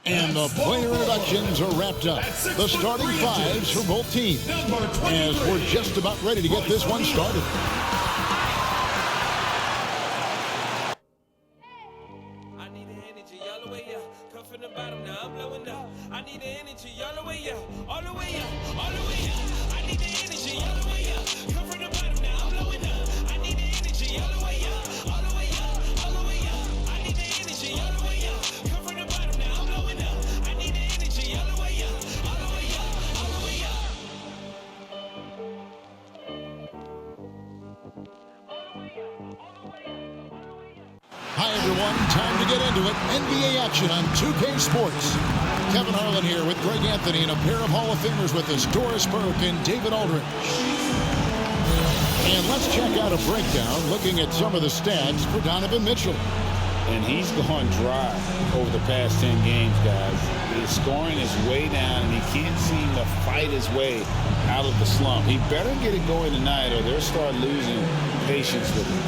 And the player introductions are wrapped up. The starting fives for both teams. As we're just about ready to get this one started. I need the energy all the way up. Come from the bottom, now I'm blowing up. I need the energy all the way up. All the way up, all the way up. I need the energy all the way up. Come from the bottom, now I'm blowing up. I need the energy all the way up. All the way up, all the way up. I need the energy all the way up. Come from the bottom, now I'm blowing up. I need the energy all the way up. All the way up, all the way up. Hi, everyone. Time to get into it. NBA action on 2K Sports. Kevin Harlan here with Greg Anthony and a pair of Hall of Famers with us, Doris Burke and David Aldridge. And let's check out a breakdown looking at some of the stats for Donovan Mitchell. And he's gone dry over the past 10 games, guys. His scoring is way down, and he can't seem to fight his way out of the slump. He better get it going tonight, or they'll start losing patience with him.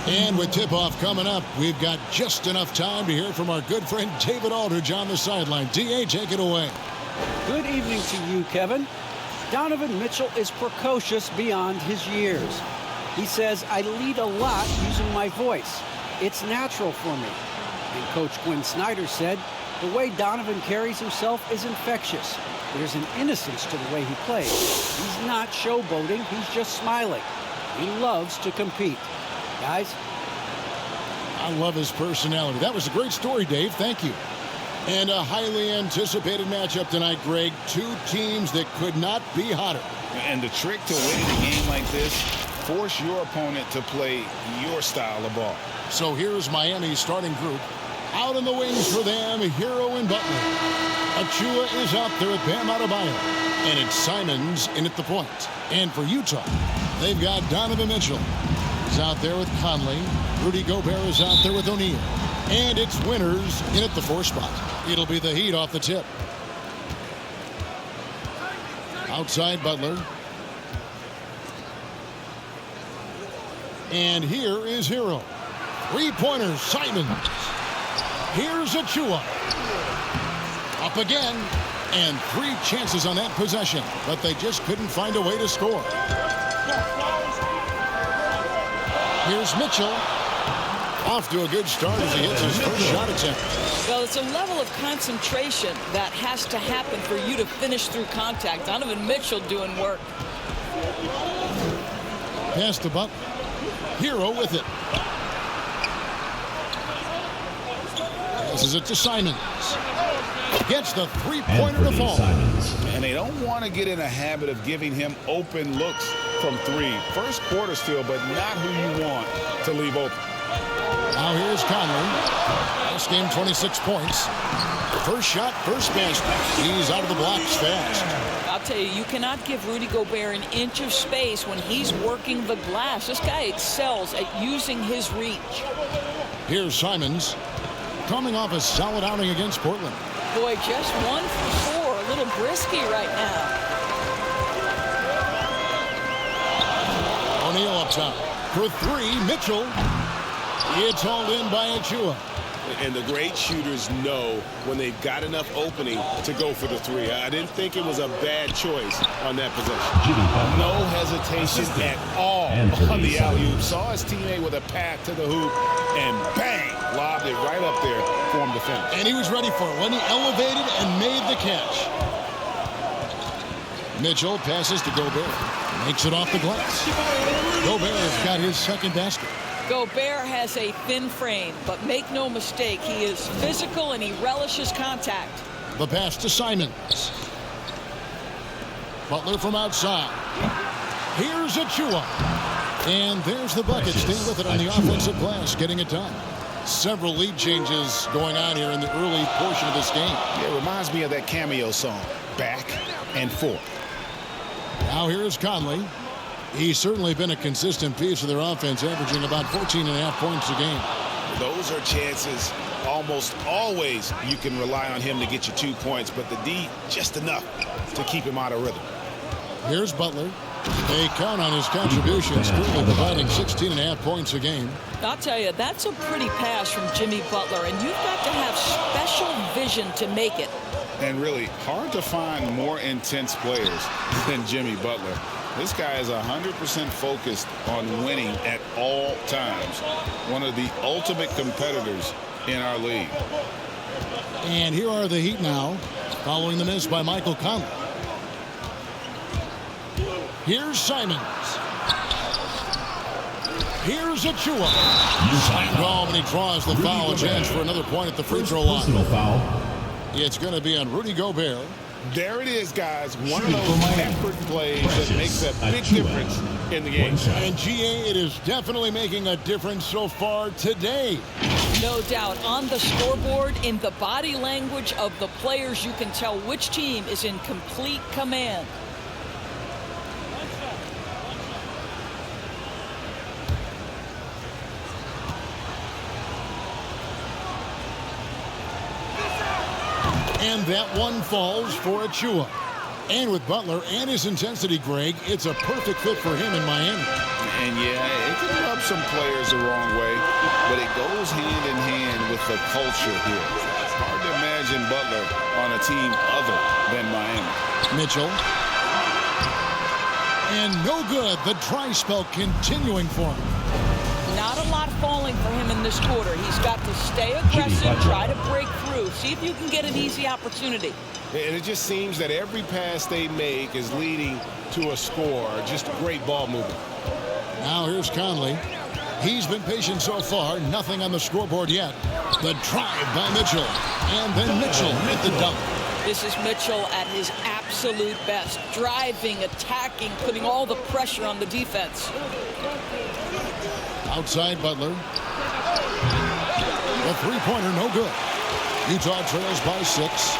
And with tip-off coming up, we've got just enough time to hear from our good friend David Aldridge on the sideline. D.A., take it away. Good evening to you, Kevin. Donovan Mitchell is precocious beyond his years. He says, I lead a lot using my voice. It's natural for me. And Coach Quinn Snyder said, the way Donovan carries himself is infectious. There's an innocence to the way he plays. He's not showboating, he's just smiling. He loves to compete. Guys? I love his personality. That was a great story, Dave. Thank you. And a highly anticipated matchup tonight, Greg. Two teams that could not be hotter. And the trick to winning a game like this, force your opponent to play your style of ball. So here's Miami's starting group. Out in the wings for them, Hero and Butler. Achua is out there with Bam Adebayo. And it's Simons in at the point. And for Utah, they've got Donovan Mitchell. He's out there with Conley. Rudy Gobert is out there with O'Neal. And it's Winters in at the 4 spot. It'll be the Heat off the tip. Outside Butler. And here is Hero. Three-pointers, Simons. Here's Achua. Up again. And 3 chances on that possession. But they just couldn't find a way to score. Here's Mitchell. Off to a good start as he hits his first shot attempt. Well, it's a level of concentration that has to happen for you to finish through contact. Donovan Mitchell doing work. Pass to Butler. Hero with it. Passes it to Simons. Gets the three-pointer to fall. And they don't want to get in a habit of giving him open looks from 3. First quarter still, but not who you want to leave open. Now here's Conley. Last game, 26 points. First shot, first basket. He's out of the blocks fast. I'll tell you, you cannot give Rudy Gobert an inch of space when he's working the glass. This guy excels at using his reach. Here's Simons. Coming off a solid outing against Portland. Boy, just 1 for 4. A little brisky right now. O'Neal up top. For 3, Mitchell. It's hauled in by Achua. And the great shooters know when they've got enough opening to go for the 3. I didn't think it was a bad choice on that possession. No hesitation at all on the alley-oop. Saw his teammate with a path to the hoop, and bang, lobbed it right up there for him to finish. And he was ready for it when he elevated and made the catch. Mitchell passes to Gobert. Makes it off the glass. Gobert's got his second basket. Gobert has a thin frame, but make no mistake, he is physical and he relishes contact. The pass to Simons. Butler from outside. Here's Achua. And there's the bucket. Stay with it on the offensive glass, getting it done. Several lead changes going on here in the early portion of this game. Yeah, it reminds me of that cameo song, Back and Forth. Now here's Conley. He's certainly been a consistent piece of their offense, averaging about 14.5 points a game. Those are chances almost always you can rely on him to get you 2 points, but the D just enough to keep him out of rhythm. Here's Butler. They count on his contributions, currently providing 16.5 points a game. I'll tell you, that's a pretty pass from Jimmy Butler, and you've got to have special vision to make it. And really hard to find more intense players than Jimmy Butler. This guy is 100% focused on winning at all times. One of the ultimate competitors in our league. And here are the Heat now, following the miss by Michael Conley. Here's Simons. Here's Achua. Slam home, and he draws the foul. A chance for another point at the free throw line. It's going to be on Rudy Gobert. There it is, guys. One of those effort plays that makes a big difference in the game. And GA, it is definitely making a difference so far today. No doubt. On the scoreboard, in the body language of the players, you can tell which team is in complete command. And that one falls for Achua. And with Butler and his intensity, Greg, it's a perfect fit for him in Miami. And yeah, it can rub some players the wrong way, but it goes hand in hand with the culture here. It's hard to imagine Butler on a team other than Miami. Mitchell. And no good. The dry spell continuing for him. Not a lot falling for him in this quarter. He's got to stay aggressive, try to break through, see if you can get an easy opportunity. And it just seems that every pass they make is leading to a score. Just great ball movement. Now here's Conley. He's been patient so far. Nothing on the scoreboard yet. The drive by Mitchell. And then Mitchell at the dunk. This is Mitchell at his absolute best. Driving, attacking, putting all the pressure on the defense. Outside Butler. The three-pointer, no good. Utah trails by 6.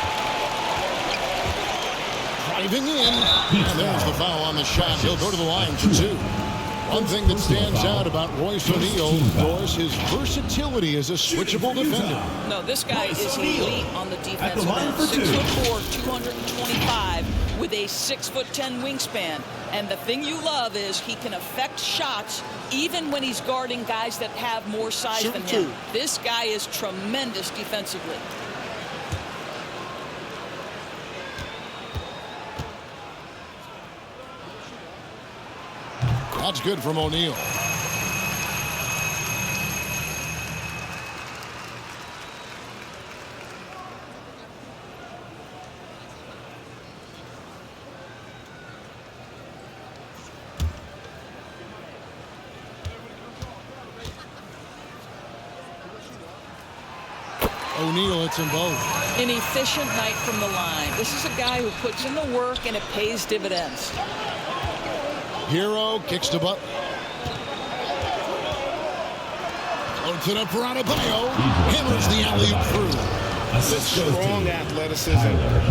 Driving in. And there's the foul on the shot. He'll go to the line for 2. One thing that stands out about Royce O'Neal, of course, his versatility as a switchable defender. No, this guy is elite on the defensive end. 6'4", 225, with a 6'10" wingspan. And the thing you love is he can affect shots even when he's guarding guys that have more size than him. This guy is tremendous defensively. That's good from O'Neal. O'Neal hits them both. An efficient night from the line. This is a guy who puts in the work and it pays dividends. Hero kicks to Butler. Floats it up for Adebayo. Hammers the alley-oop through. With strong athleticism,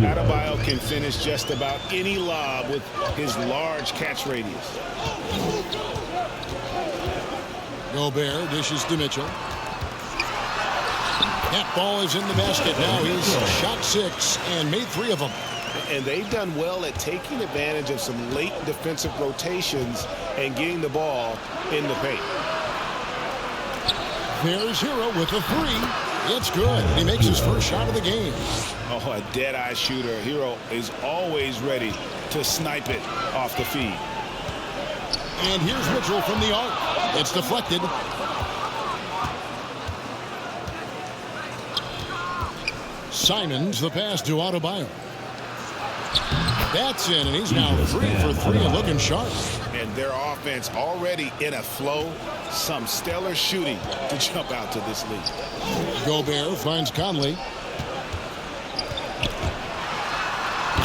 Adebayo can finish just about any lob with his large catch radius. Gobert dishes to Mitchell. That ball is in the basket now. He's shot 6 and made 3 of them. And they've done well at taking advantage of some late defensive rotations and getting the ball in the paint. There's Hero with a 3. It's good. He makes his first shot of the game. Oh, a dead-eye shooter. Hero is always ready to snipe it off the feed. And here's Mitchell from the arc. It's deflected. Simons, the pass to Adebayo. That's in, and he's now 3 for 3 and looking sharp. And their offense already in a flow. Some stellar shooting to jump out to this lead. Gobert finds Conley.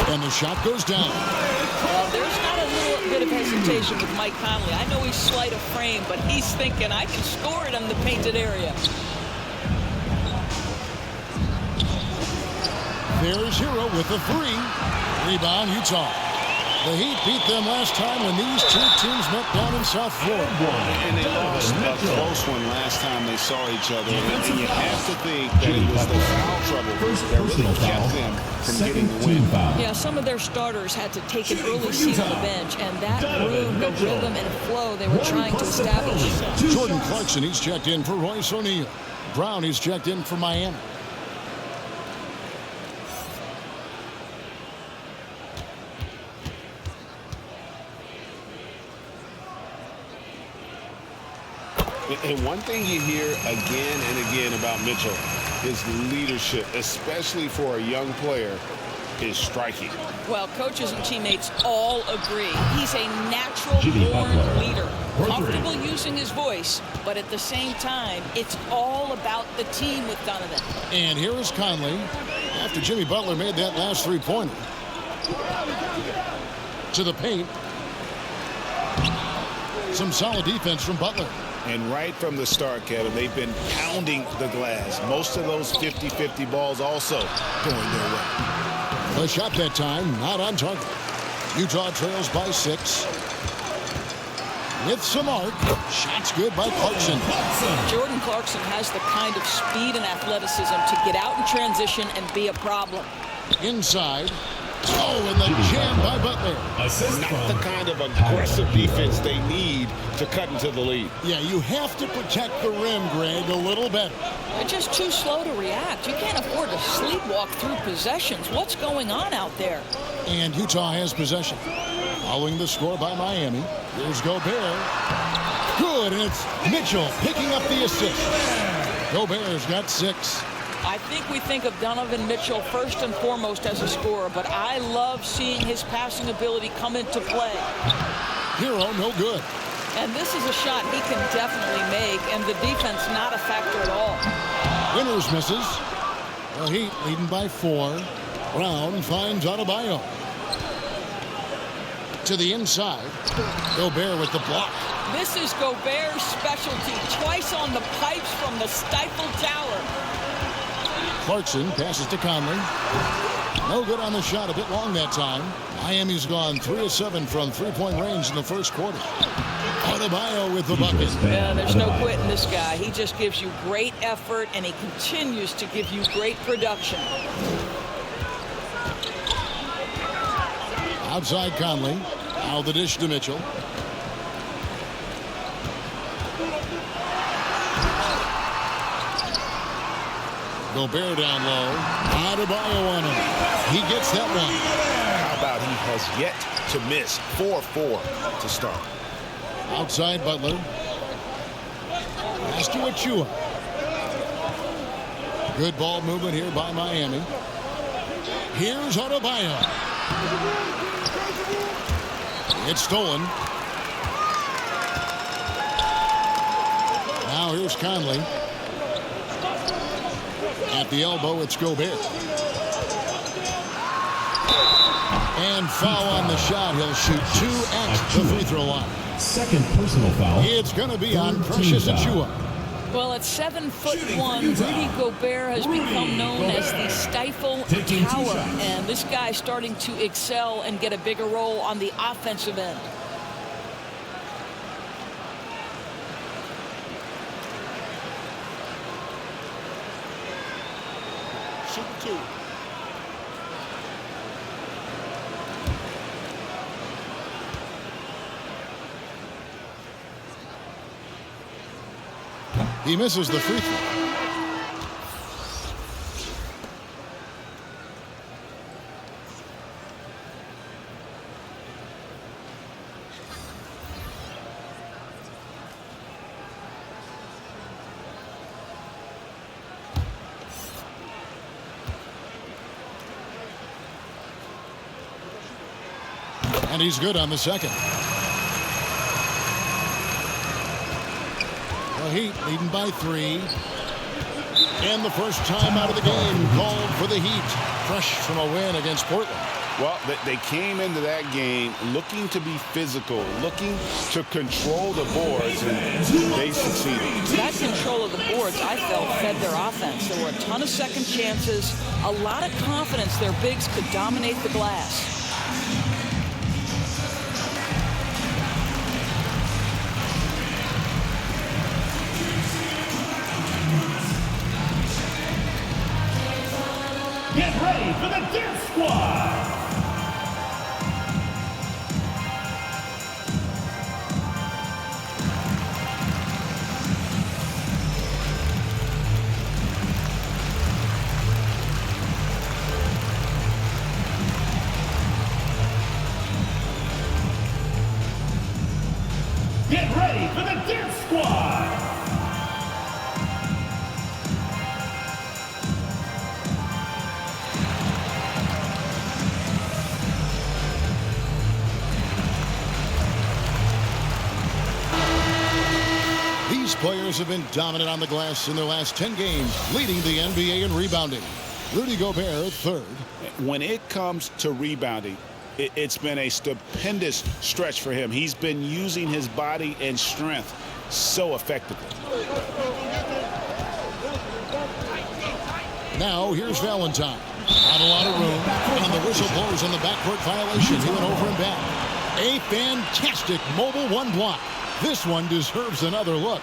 And the shot goes down. Well, there's not a little bit of hesitation with Mike Conley. I know he's slight of frame, but he's thinking, I can score it in the painted area. There's Hero with a 3. Rebound, Utah. The Heat beat them last time when these two teams met down in South Florida. And they lost a close one last time they saw each other. And you have to think that it was the foul trouble that really kept them from getting the win. Yeah, some of their starters had to take an early seat on the bench, and that ruined the rhythm and flow they were trying to establish. Jordan Clarkson, he's checked in for Royce O'Neal. Brown, he's checked in for Miami. And one thing you hear again and again about Mitchell is leadership, especially for a young player, is striking. Well, coaches and teammates all agree. He's a natural-born leader, comfortable using his voice, but at the same time, it's all about the team with Donovan. And here is Conley after Jimmy Butler made that last three-pointer. To the paint. Some solid defense from Butler. And right from the start, Kevin, they've been pounding the glass. Most of those 50-50 balls also going their way. A shot that time, not on target. Utah trails by 6. With some arc. Shots good by Clarkson. Jordan Clarkson has the kind of speed and athleticism to get out in transition and be a problem. Inside. Oh, and the jam by Butler. Not the kind of aggressive defense they need to cut into the lead. Yeah, you have to protect the rim, Greg, a little better. They're just too slow to react. You can't afford to sleepwalk through possessions. What's going on out there? And Utah has possession. Following the score by Miami. Here's Gobert. Good, and it's Mitchell picking up the assist. Gobert's got 6. I think we think of Donovan Mitchell first and foremost as a scorer, but I love seeing his passing ability come into play. Hero, no good. And this is a shot he can definitely make, and the defense not a factor at all. Winters misses. The Heat leading by 4. Brown finds Adebayo. To the inside. Gobert with the block. This is Gobert's specialty. Twice on the pipes from the stifled tower. Clarkson passes to Conley. No good on the shot, a bit long that time. Miami's gone 3 of 7 from three-point range in the first quarter. Adebayo with the bucket. Yeah, there's no quitting this guy. He just gives you great effort, and he continues to give you great production. Outside Conley. Now the dish to Mitchell. Gobert down low. Adebayo on him. He gets that one. How about he has yet to miss 4-4 to start. Outside Butler. Pass to Achua. Good ball movement here by Miami. Here's Adebayo. It's stolen. Now here's Conley. At the elbow, it's Gobert. And foul on the shot. He'll shoot 2 at the free throw line. Second personal foul. It's going to be on Precious Achua. Well, at 7'1", Rudy Gobert has become known as the Stifle Tower. And this guy's starting to excel and get a bigger role on the offensive end. Super 2. He misses the free throw. And he's good on the second. The Heat leading by 3. And the first time out of the game called for the Heat. Fresh from a win against Portland. Well, they came into that game looking to be physical, looking to control the boards, and they succeeded. That control of the boards, I felt, fed their offense. There were a ton of second chances, a lot of confidence their bigs could dominate the glass. Get ready for the Dance Squad. Get ready for the Dance Squad. These players have been dominant on the glass in their last 10 games, leading the NBA in rebounding. Rudy Gobert, third. When it comes to rebounding, it's been a stupendous stretch for him. He's been using his body and strength so effectively. Now here's Valentine. Not a lot of room, and the whistle blows on the backcourt violation. He went over and back. A fantastic mobile one block. This one deserves another look.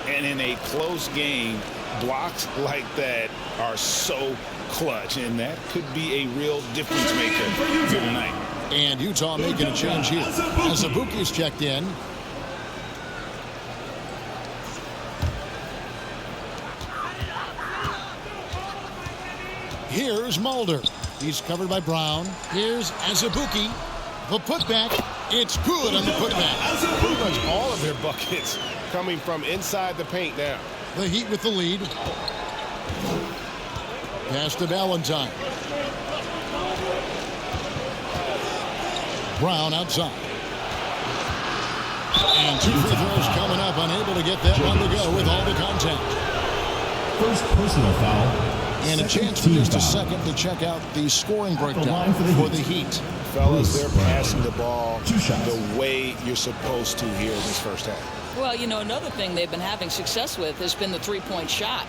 And in a close game, blocks like that are so clutch, and that could be a real difference maker here tonight. And Utah making a change here. Azubuike is checked in. Here's Mulder. He's covered by Brown. Here's Azubuike. The putback. It's good on the putback. Pretty much all of their buckets coming from inside the paint now. The Heat with the lead. Pass to Valentine. Brown outside. And 2 free throws coming up. Unable to get that one to go with all the contact. First personal foul. And a chance for just a second to check out the scoring breakdown for the Heat. Fellas, they're passing the ball the way you're supposed to here in this first half. Well, you know, another thing they've been having success with has been the three-point shot.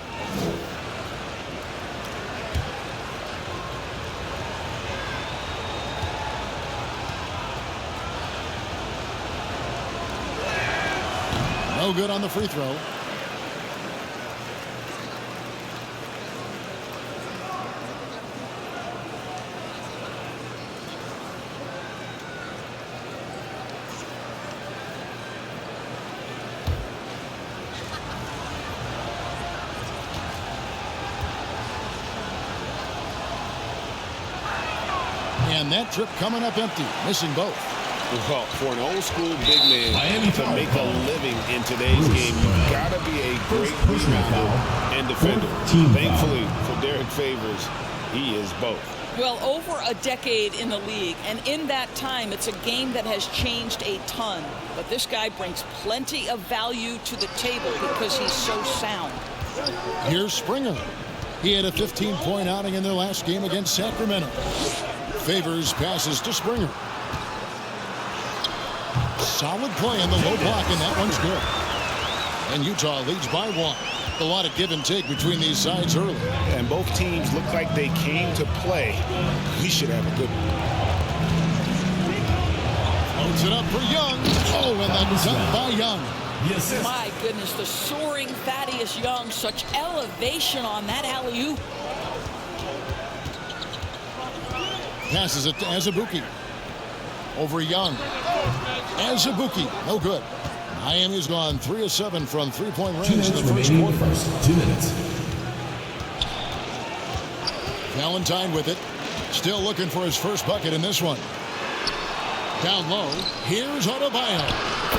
No good on the free throw. And that trip coming up empty, missing both. Well, for an old school big man to make a living in today's game, you've got to be a great rebounder and defender. Thankfully for Derek Favors, he is both. Well, over a decade in the league, and in that time, it's a game that has changed a ton. But this guy brings plenty of value to the table because he's so sound. Here's Springer. He had a 15-point outing in their last game against Sacramento. Favors passes to Springer. Solid play in the low block, and that one's good. And Utah leads by 1. A lot of give and take between these sides early. And both teams look like they came to play. We should have a good one. Floats it up for Young. Oh, and the dunk by Young. My goodness, the soaring Thaddeus Young, such elevation on that alley-oop. Passes it to Azubuike. Over Young. Azubuike, no good. Miami's gone 3 of 7 from three-point range in the first quarter. 2 minutes. Valentine with it. Still looking for his first bucket in this one. Down low. Here's Adebayo.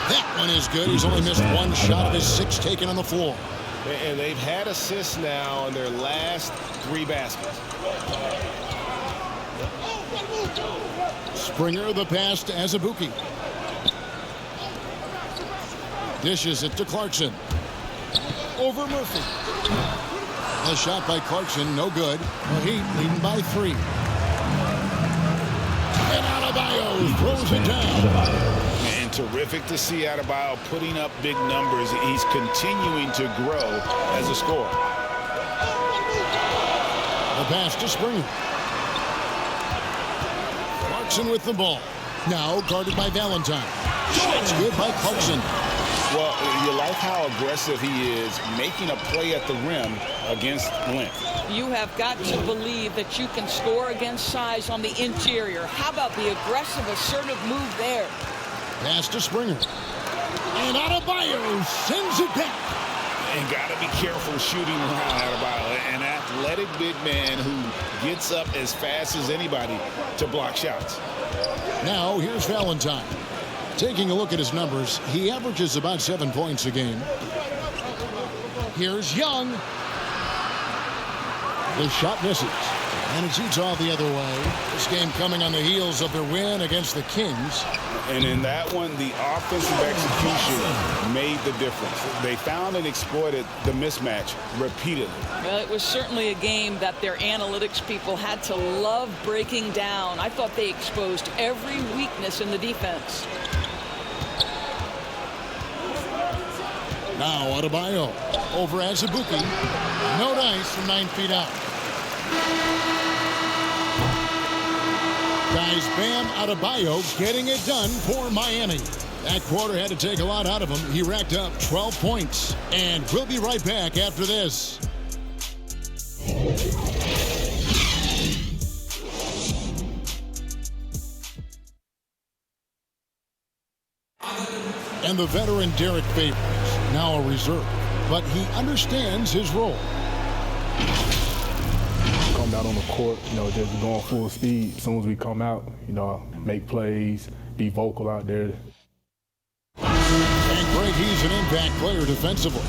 That one is good. He's only missed 1 shot of his 6 taken on the floor. And they've had assists now in their last 3 baskets. Springer the pass to Azubuike. Dishes it to Clarkson. Over Murphy. A shot by Clarkson, no good. The Heat leading by 3. And Adebayo throws it down. And terrific to see Adebayo putting up big numbers. He's continuing to grow as a scorer. The pass to Springer. Clarkson with the ball. Now guarded by Valentine. Shot's good by Clarkson. Well, you like how aggressive he is, making a play at the rim against length. You have got to believe that you can score against size on the interior. How about the aggressive, assertive move there? Pass to Springer. And Adebayo sends it back. And got to be careful shooting around Adebayo. An athletic big man who gets up as fast as anybody to block shots. Now, here's Valentine. Taking a look at his numbers, he averages about 7 points a game. Here's Young. The shot misses. And it's Utah the other way. This game coming on the heels of their win against the Kings. And in that one, the offensive execution made the difference. They found and exploited the mismatch repeatedly. Well, it was certainly a game that their analytics people had to love breaking down. I thought they exposed every weakness in the defense. Now Adebayo over Azubuike. No dice from 9 feet out. Guys, Bam Adebayo getting it done for Miami. That quarter had to take a lot out of him. He racked up 12 points. And we'll be right back after this. And the veteran Derek Favors, now a reserve, but he understands his role. Come out on the court, just going full speed. As soon as we come out, make plays, be vocal out there. And Greg, he's an impact player defensively.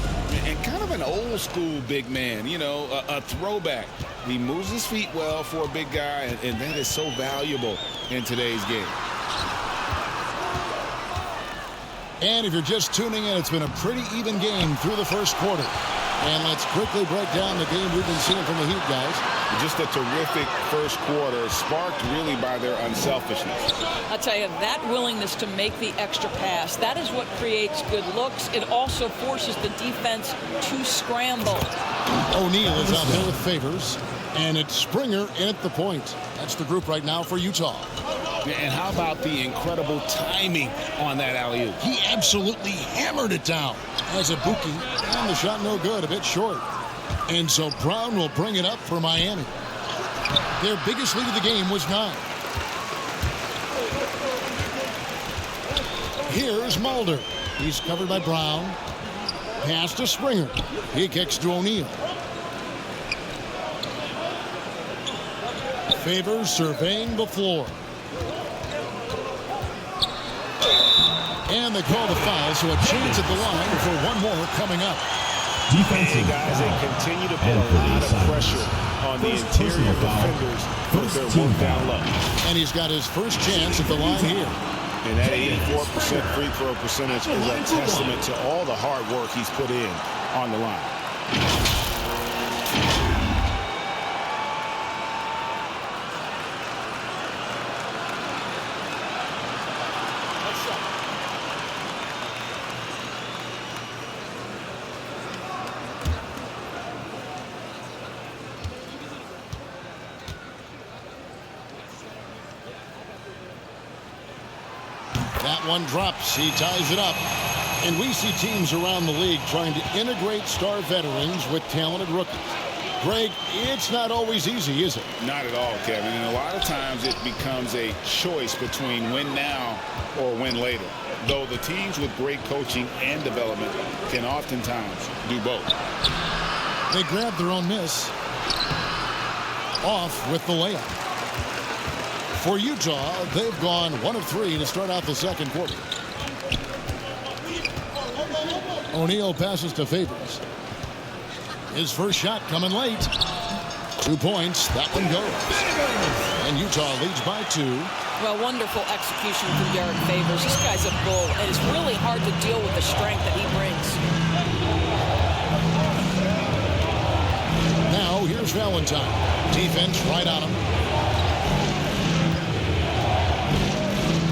And kind of an old school big man, a throwback. He moves his feet well for a big guy, and that is so valuable in today's game. And if you're just tuning in, it's been a pretty even game through the first quarter. And let's quickly break down the game we've been seeing from the Heat, guys. Just a terrific first quarter, sparked really by their unselfishness. I'll tell you, that willingness to make the extra pass, that is what creates good looks. It also forces the defense to scramble. O'Neal is out there with Favors. And it's Springer in at the point. That's the group right now for Utah. And how about the incredible timing on that alley-oop? He absolutely hammered it down. Azubuike, and the shot no good, a bit short. And so Brown will bring it up for Miami. Their biggest lead of the game was 9. Here's Mulder. He's covered by Brown. Pass to Springer. He kicks to O'Neal. Favors surveying the floor. And they call the foul, so a chance at the line for one more coming up. Defensive guys, they continue to put a lot of pressure on the interior defenders with their work down low. And he's got his first chance at the line here. And that 84% free throw percentage is a testament to all the hard work he's put in on the line. That one drops. He ties it up. And we see teams around the league trying to integrate star veterans with talented rookies. Greg, it's not always easy, is it? Not at all, Kevin. And a lot of times it becomes a choice between win now or win later. Though the teams with great coaching and development can oftentimes do both. They grab their own miss. Off with the layup. For Utah, they've gone 1 of 3 to start out the second quarter. O'Neal passes to Favors. His first shot coming late. 2 points. That one goes. And Utah leads by 2. Well, wonderful execution from Derek Favors. This guy's a bull, and it's really hard to deal with the strength that he brings. Now, here's Valentine. Defense right on him.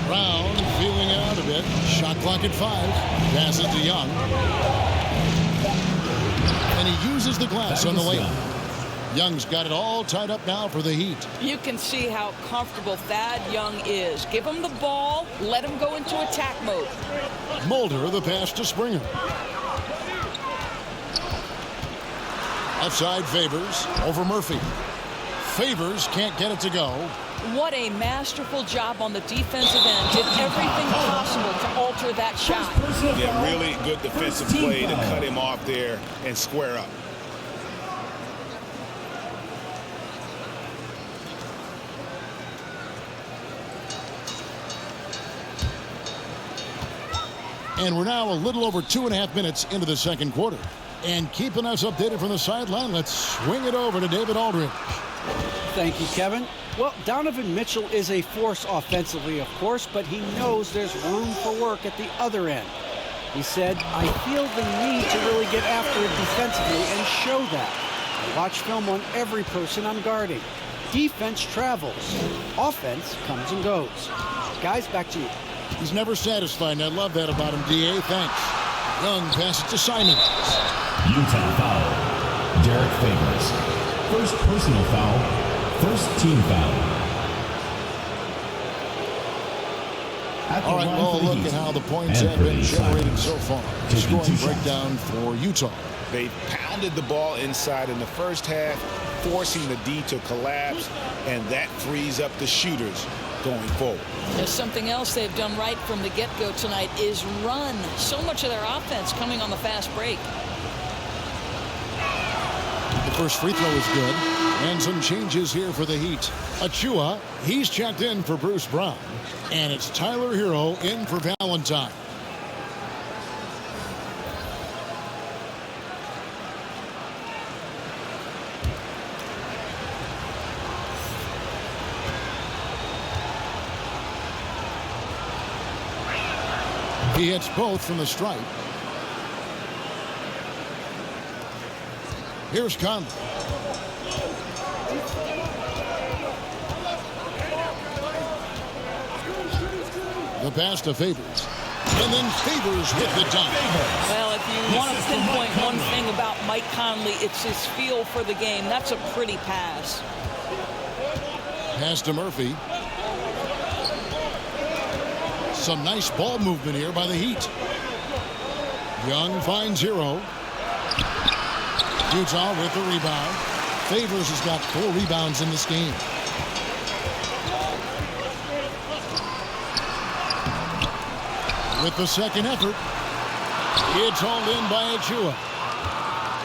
Brown feeling it out a bit. Shot clock at 5. Passes to Young. And he uses the glass on the layup. Young's got it all tied up now for the Heat. You can see how comfortable Thad Young is. Give him the ball, let him go into attack mode. Mulder, the pass to Springer. Outside Favors, over Murphy. Favors can't get it to go. What a masterful job on the defensive end. Did everything possible to alter that shot. Yeah, really good defensive play to cut him off there and square up. And we're now a little over 2.5 minutes into the second quarter. And keeping us updated from the sideline, let's swing it over to David Aldridge. Thank you, Kevin. Well, Donovan Mitchell is a force offensively, of course, but he knows there's room for work at the other end. He said, I feel the need to really get after it defensively and show that. I watch film on every person I'm guarding. Defense travels. Offense comes and goes. Guys, back to you. He's never satisfied, and I love that about him, D.A. Thanks. Young passes to Simons. Utah foul. Derek Favors. First personal foul. First team foul. All right, well, look at how the points have been generated so far. The scoring breakdown for Utah. They pounded the ball inside in the first half, forcing the D to collapse, and that frees up the shooters going forward. There's something else they've done right from the get-go tonight is run. So much of their offense coming on the fast break. The first free throw is good. And some changes here for the Heat. Achua, he's checked in for Bruce Brown. And it's Tyler Hero in for Valentine. He hits both from the stripe. Here's Conley. The pass to Favors. And then Favors with the dunk. Well, if you want to pinpoint one thing about Mike Conley, it's his feel for the game. That's a pretty pass. Pass to Murphy. Some nice ball movement here by the Heat. Young finds Hero. Utah with the rebound. Favors has got 4 rebounds in this game. With the second effort, it's hauled in by Achua.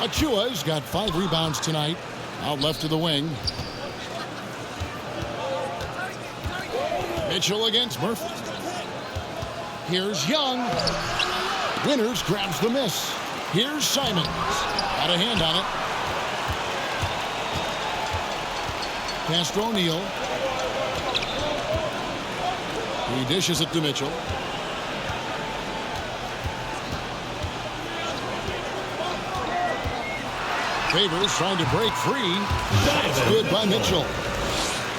Achua's got 5 rebounds tonight. Out left to the wing. Mitchell against Murphy. Here's Young. Winters grabs the miss. Here's Simons. Got a hand on it. Pass to O'Neal. He dishes it to Mitchell. Favors trying to break free. That's good by Mitchell.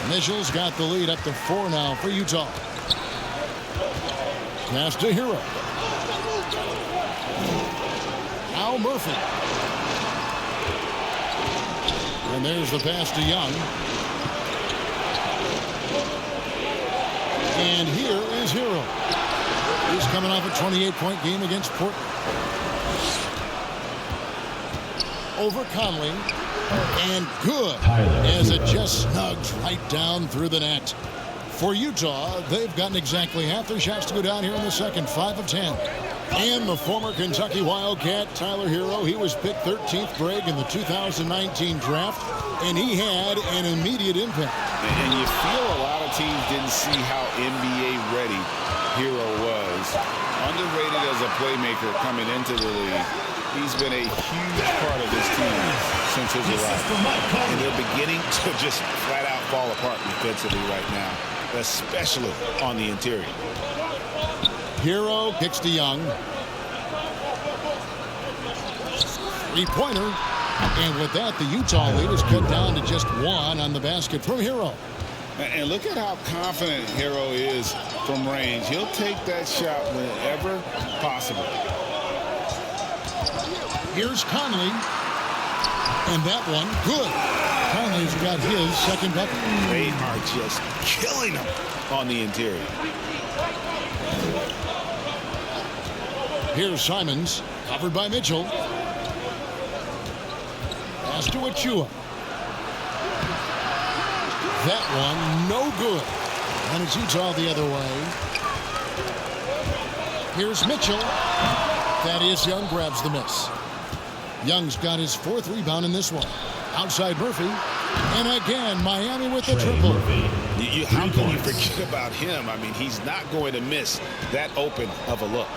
Mitchell's got the lead up to 4 now for Utah. Pass to Hero. Al Murphy. And there's the pass to Young. And here is Hero. He's coming off a 28-point game against Portland. Over Conley, and good as it just snugs right down through the net. For Utah, they've gotten exactly half their shots to go down here in the second, 5 of 10. And the former Kentucky Wildcat, Tyler Hero, he was picked 13th grade in the 2019 draft, and he had an immediate impact. And you feel a lot of teams didn't see how NBA ready Hero was. Underrated as a playmaker coming into the league. He's been a huge part of this team since his arrival. And they're beginning to just flat out fall apart defensively right now, especially on the interior. Hero kicks to Young. Three-pointer. And with that, the Utah lead is cut down to just 1 on the basket from Hero. And look at how confident Hero is from range. He'll take that shot whenever possible. Here's Conley. And that one, good. Conley's got his second bucket. They are just killing him on the interior. Here's Simons, covered by Mitchell. Pass to Achua. That one, no good. And it's Utah the other way. Here's Mitchell. Thaddeus Young grabs the miss. Young's got his 4th rebound in this one. Outside Murphy. And again, Miami with the triple. How can you forget about him? I mean, he's not going to miss that open of a look.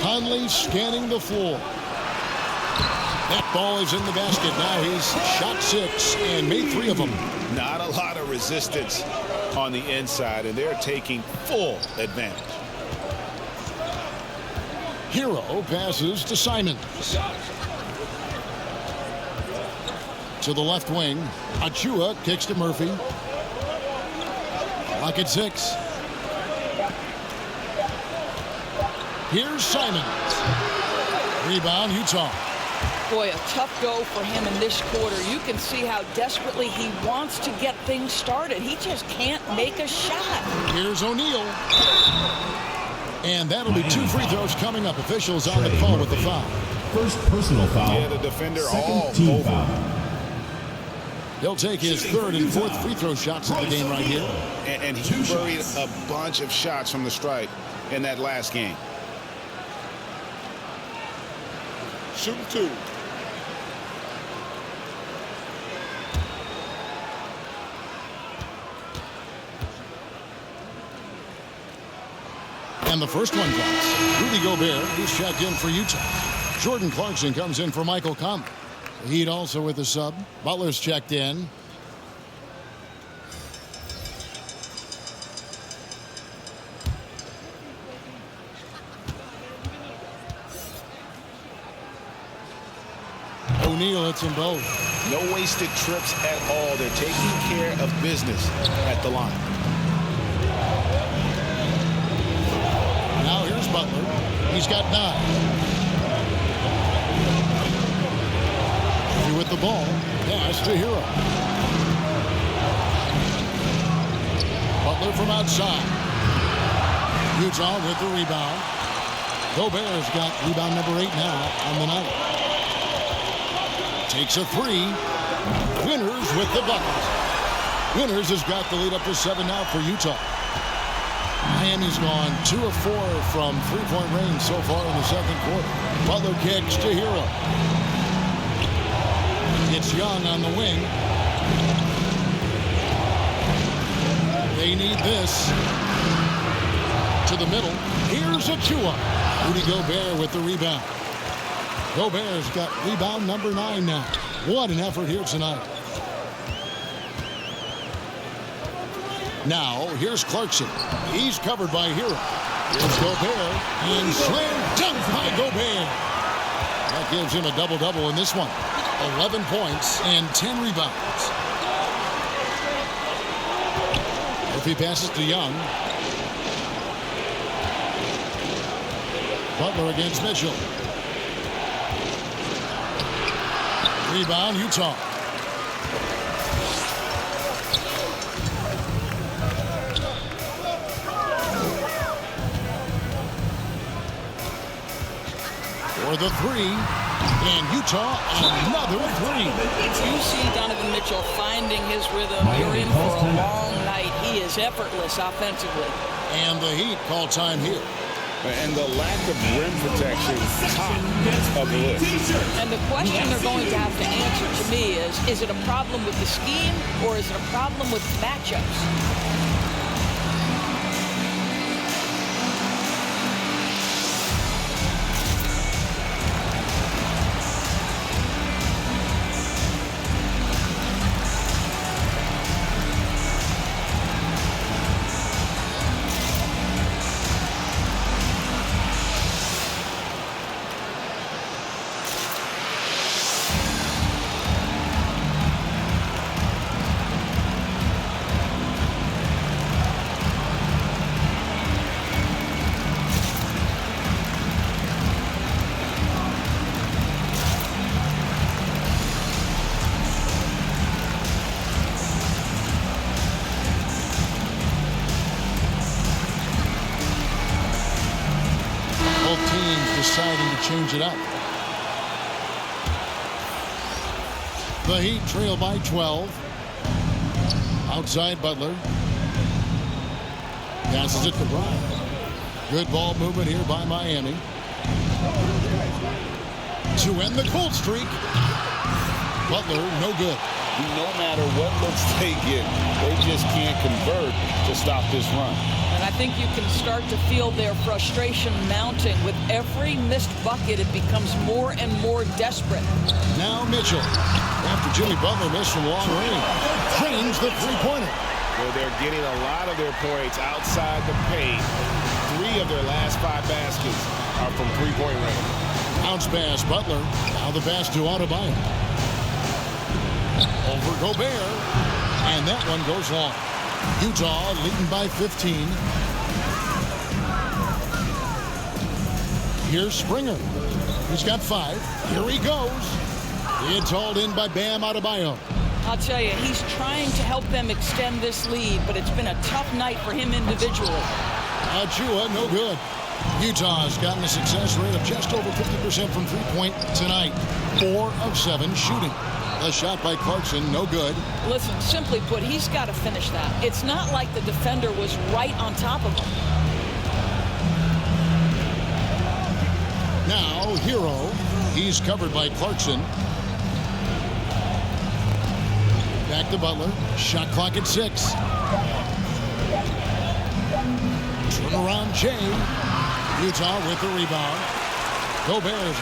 Conley scanning the floor. That ball is in the basket. Now he's shot 6 and made 3 of them. Not a lot of resistance on the inside, and they're taking full advantage. Hero passes to Simons. To the left wing. Achua kicks to Murphy. Clock at 6. Here's Simons. Rebound, Utah. Boy, a tough go for him in this quarter. You can see how desperately he wants to get things started. He just can't make a shot. Here's O'Neal. And that'll be 2 free throws coming up. Officials on the phone with the foul. First personal foul. Yeah, the defender all Second team over. foul. He'll take his 3rd and 4th free throw shots of the game right here. And he buried a bunch of shots from the stripe in that last game. Shooting 2. And the first one comes. Rudy Gobert, who's checked in for Utah. Jordan Clarkson comes in for Michael Conley. Heat also with the sub. Butler's checked in. O'Neal hits them both. No wasted trips at all. They're taking care of business at the line. Now here's Butler. He's got 9. Here with the ball. Pass to Hero. Butler from outside. Utah with the rebound. Gobert's got rebound number 8 now on the night. Takes a 3. Winters with the bucket. Winters has got the lead up to 7 now for Utah. Miami's gone 2 of 4 from 3-point range so far in the second quarter. Butler kicks to Hero. It's Young on the wing. They need this. To the middle. Here's Achua. Rudy Gobert with the rebound. Gobert's got rebound number 9 now. What an effort here tonight. Now, here's Clarkson. He's covered by Hero. Here's Gobert. And slam dunk by Gobert. That gives him a double-double in this one. 11 points and 10 rebounds. If he passes to Young. Butler against Mitchell. Rebound, Utah. For the 3, and Utah another 3. You see Donovan Mitchell finding his rhythm. You're in for a long night. He is effortless offensively. And the Heat call time here. And the lack of rim protection, top of the list. And the question they're going to have to answer to me is it a problem with the scheme or is it a problem with matchups? change it up. The Heat trail by 12. Outside Butler. Passes it to Brown. Good ball movement here by Miami. To end the cold streak. Butler, no good. No matter what looks they get, they just can't convert to stop this run. And I think you can start to feel their frustration mounting. With every missed bucket, it becomes more and more desperate. Now Mitchell, after Jimmy Butler missed from long range, drains the three-pointer. Well, they're getting a lot of their points outside the paint. 3 of their last 5 baskets are from three-point range. Bounce pass, Butler. Now the pass to Adebayo. Over Gobert. And that one goes long. Utah leading by 15. Here's Springer. He's got 5. Here he goes. It's hauled in by Bam Adebayo. I'll tell you, he's trying to help them extend this lead, but it's been a tough night for him individually. Achua, no good. Utah's gotten a success rate of just over 50% from three-point tonight. 4 of 7 shooting. A shot by Clarkson, no good. Listen, simply put, he's got to finish that. It's not like the defender was right on top of him. Now, Hero. He's covered by Clarkson. Back to Butler. Shot clock at 6. Turnaround Jay. Utah with the rebound. Gobert.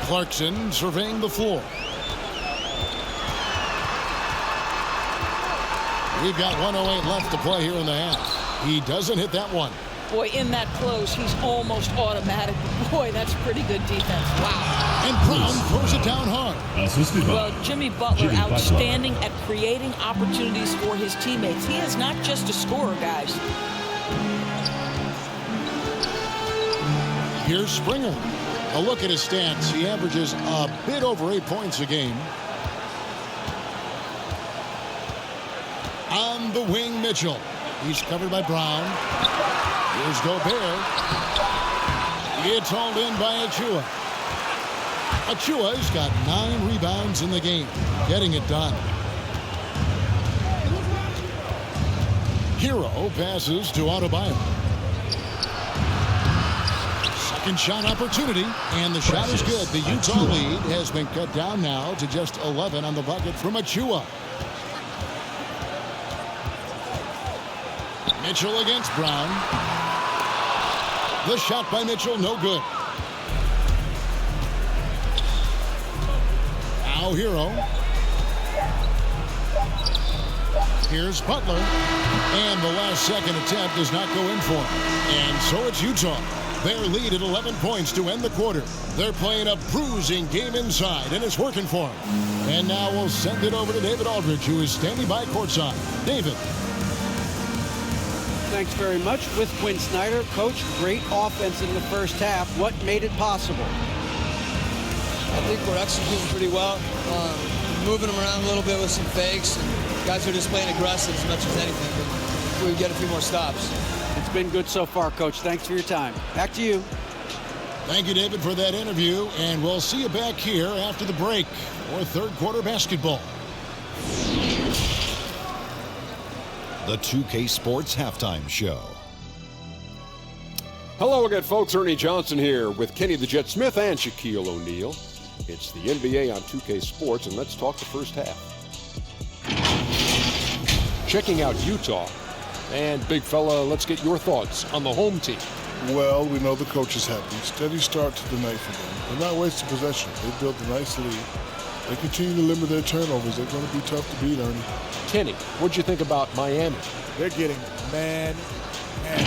Clarkson surveying the floor. We've got 1:08 left to play here in the half. He doesn't hit that one. Boy, in that close, he's almost automatic. Boy, that's pretty good defense. Wow. And Brown throws it down hard. Well, Jimmy Butler, outstanding at creating opportunities for his teammates. He is not just a scorer, guys. Here's Springer. A look at his stats. He averages a bit over 8 points a game. On the wing, Mitchell. He's covered by Brown. Here's Gobert. It's hauled in by Achua. Achua's got 9 rebounds in the game. Getting it done. Hero passes to Adebayo. Second shot opportunity, and the shot is good. The Utah lead has been cut down now to just 11 on the bucket from Achua. Mitchell against Brown. The shot by Mitchell, no good. Now Hero. Here's Butler. And the last second attempt does not go in for him. And so it's Utah. Their lead at 11 points to end the quarter. They're playing a bruising game inside, and it's working for them. And now we'll send it over to David Aldridge, who is standing by courtside. David. Thanks very much. With Quinn Snyder, Coach, great offense in the first half. What made it possible? I think we're executing pretty well. Moving them around a little bit with some fakes. And guys are just playing aggressive as much as anything. But we get a few more stops. It's been good so far, Coach. Thanks for your time. Back to you. Thank you, David, for that interview. And we'll see you back here after the break for third quarter basketball. The 2K Sports Halftime Show. Hello again, folks. Ernie Johnson here with Kenny the Jet Smith and Shaquille O'Neal. It's the NBA on 2K Sports, and let's talk the first half. Checking out Utah. And, big fella, let's get your thoughts on the home team. Well, we know the coach is happy. Steady start to the night for them. They're not wasting possession. They built a nice lead. They continue to limit their turnovers. They're going to be tough to beat, Ernie. Kenny, what'd you think about Miami? They're getting man and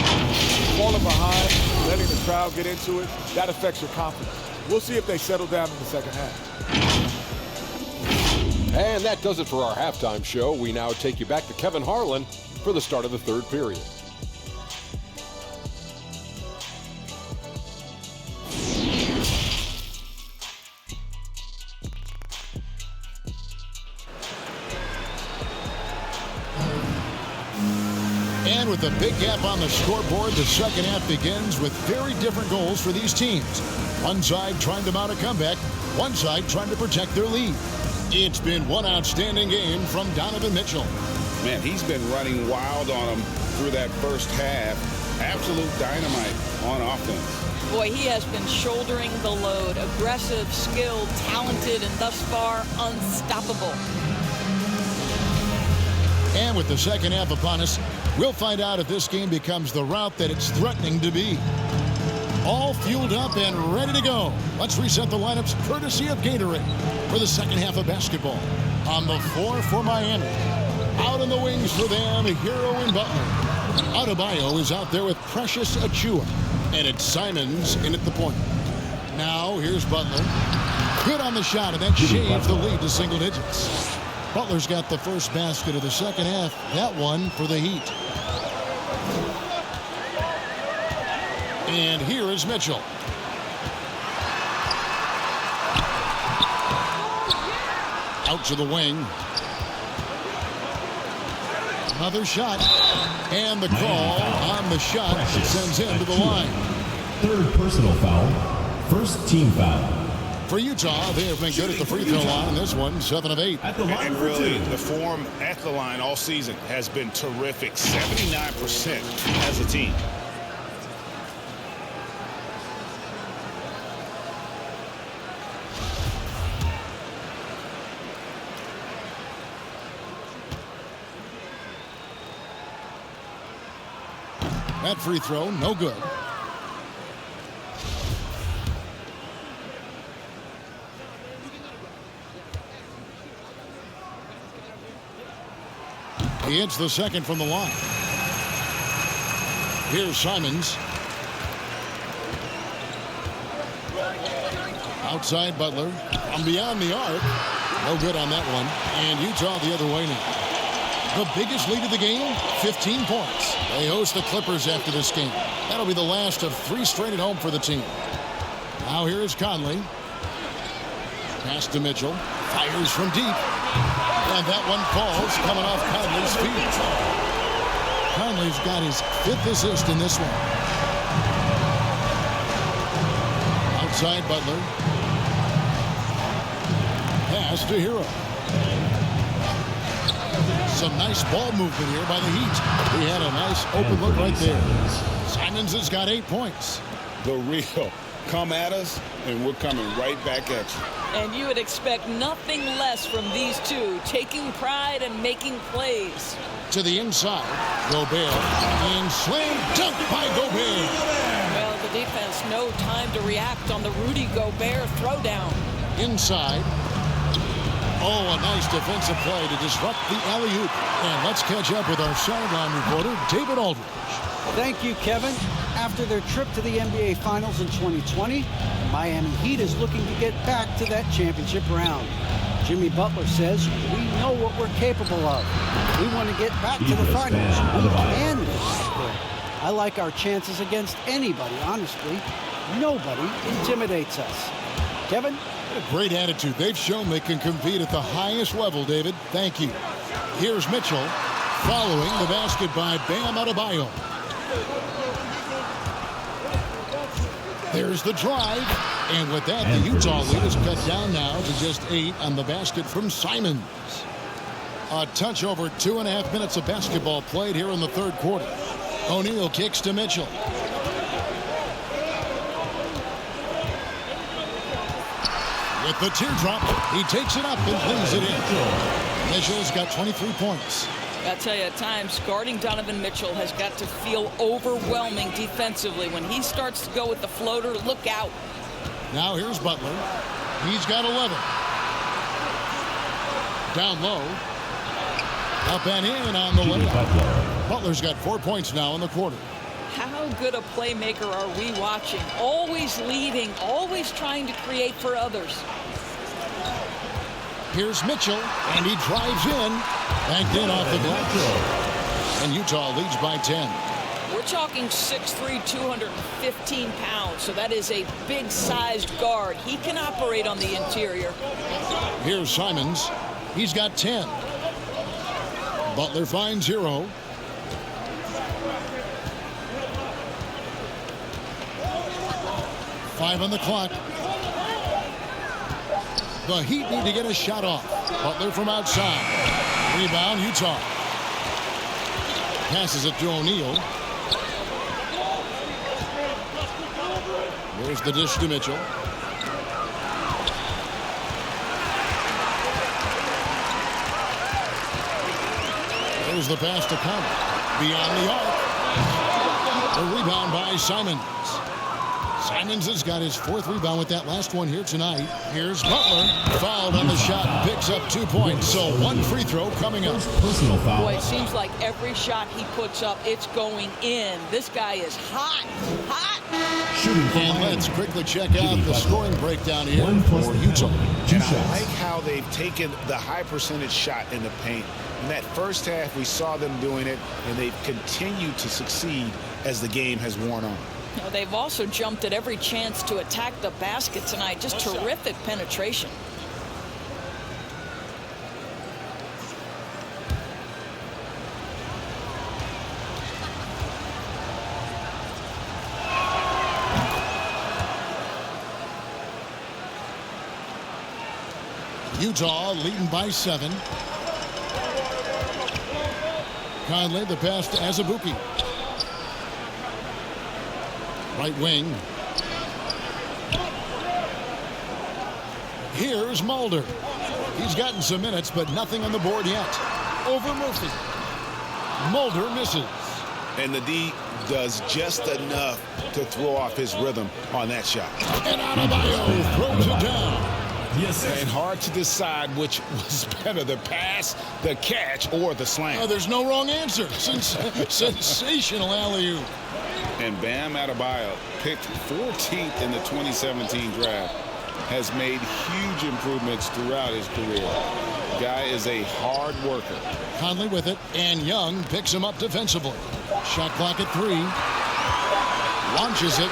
falling behind, letting the crowd get into it. That affects your confidence. We'll see if they settle down in the second half. And that does it for our halftime show. We now take you back to Kevin Harlan for the start of the third period. And with a big gap on the scoreboard, the second half begins with very different goals for these teams. One side trying to mount a comeback, one side trying to protect their lead. It's been one outstanding game from Donovan Mitchell. Man, he's been running wild on them through that first half. Absolute dynamite on offense. Boy, he has been shouldering the load. Aggressive, skilled, talented, and thus far unstoppable. And with the second half upon us, we'll find out if this game becomes the rout that it's threatening to be. All fueled up and ready to go. Let's reset the lineups courtesy of Gatorade for the second half of basketball. On the floor for Miami. Out on the wings for them, Hero and Butler. Adebayo is out there with Precious Achiuwa. And it's Simons in at the point. Now here's Butler. Good on the shot, and that shaves the lead to single digits. Butler's got the first basket of the second half. That one for the Heat. And here is Mitchell. Out to the wing. Another shot. And the call on the shot that sends him to the line. Third personal foul. First team foul. For Utah, they have been good at the free throw line. This one, 7 of 8. And really, the form at the line all season has been terrific. 79% as a team. That free throw, no good. He hits the second from the line. Here's Simons. Outside Butler. From beyond the arc. No good on that one. And Utah the other way now. The biggest lead of the game, 15 points. They host the Clippers after this game. That'll be the last of 3 straight at home for the team. Now here is Conley. Pass to Mitchell. Fires from deep. And that one falls, coming off Conley's feet. Conley's got his 5th assist in this one. Outside Butler. Pass to Hero. Some nice ball movement here by the Heat. He had a nice open look right there. Simons has got 8 points. The real. Come at us, and we're coming right back at you. And you would expect nothing less from these two, taking pride and making plays. To the inside, Gobert, and slam dunk by Gobert. Well, the defense, no time to react on the Rudy Gobert throwdown. Inside. Oh, a nice defensive play to disrupt the alley-oop. And let's catch up with our sideline reporter, David Aldridge. Thank you, Kevin. After their trip to the NBA Finals in 2020, the Miami Heat is looking to get back to that championship round. Jimmy Butler says, we know what we're capable of. We want to get back to the finals. We can get back there. I like our chances against anybody, honestly. Nobody intimidates us. Kevin? What a great attitude. They've shown they can compete at the highest level, David. Thank you. Here's Mitchell following the basket by Bam Adebayo. There's the drive. And with that, the Utah lead is cut down now to just 8 on the basket from Simons. A touch over 2.5 minutes of basketball played here in the third quarter. O'Neal kicks to Mitchell. With the teardrop, he takes it up and flings it in. Mitchell's got 23 points. I'll tell you, at times, guarding Donovan Mitchell has got to feel overwhelming defensively. When he starts to go with the floater, look out. Now here's Butler. He's got 11. Down low. Up and in on the layup. Butler's got 4 points now in the quarter. How good a playmaker are we watching? Always leading, always trying to create for others. Here's Mitchell, and he drives in. Banked in off the glass. And Utah leads by 10. We're talking 6'3", 215 pounds, so that is a big-sized guard. He can operate on the interior. Here's Simons. He's got 10. Butler finds Hero. Five on the clock. The Heat need to get a shot off. Butler from outside. Rebound, Utah. Passes it to O'Neal. There's the dish to Mitchell. There's the pass to Conley. Beyond the arc. A rebound by Simons. Simons has got his fourth rebound with that last one here tonight. Here's Butler. Fouled on the shot. Picks up 2 points. So one free throw coming up. Personal foul. Boy, it seems like every shot he puts up, it's going in. This guy is hot. Hot. And let's quickly check out the scoring breakdown here for Utah. And I like how they've taken the high percentage shot in the paint. In that first half, we saw them doing it, and they've continued to succeed as the game has worn on. You know, they've also jumped at every chance to attack the basket tonight. Just terrific penetration. Utah leading by 7. Conley, the pass to Azubuike. Right wing. Here's Mulder. He's gotten some minutes, but nothing on the board yet. Over Murphy. Mulder misses. And the D does just enough to throw off his rhythm on that shot. And Adebayo throws it down. Yes, and hard to decide which was better, the pass, the catch, or the slam. There's no wrong answer. Sensational alley-oop. And Bam Adebayo, picked 14th in the 2017 draft, has made huge improvements throughout his career. The guy is a hard worker. Conley with it, and Young picks him up defensively. Shot clock at 3. Launches it,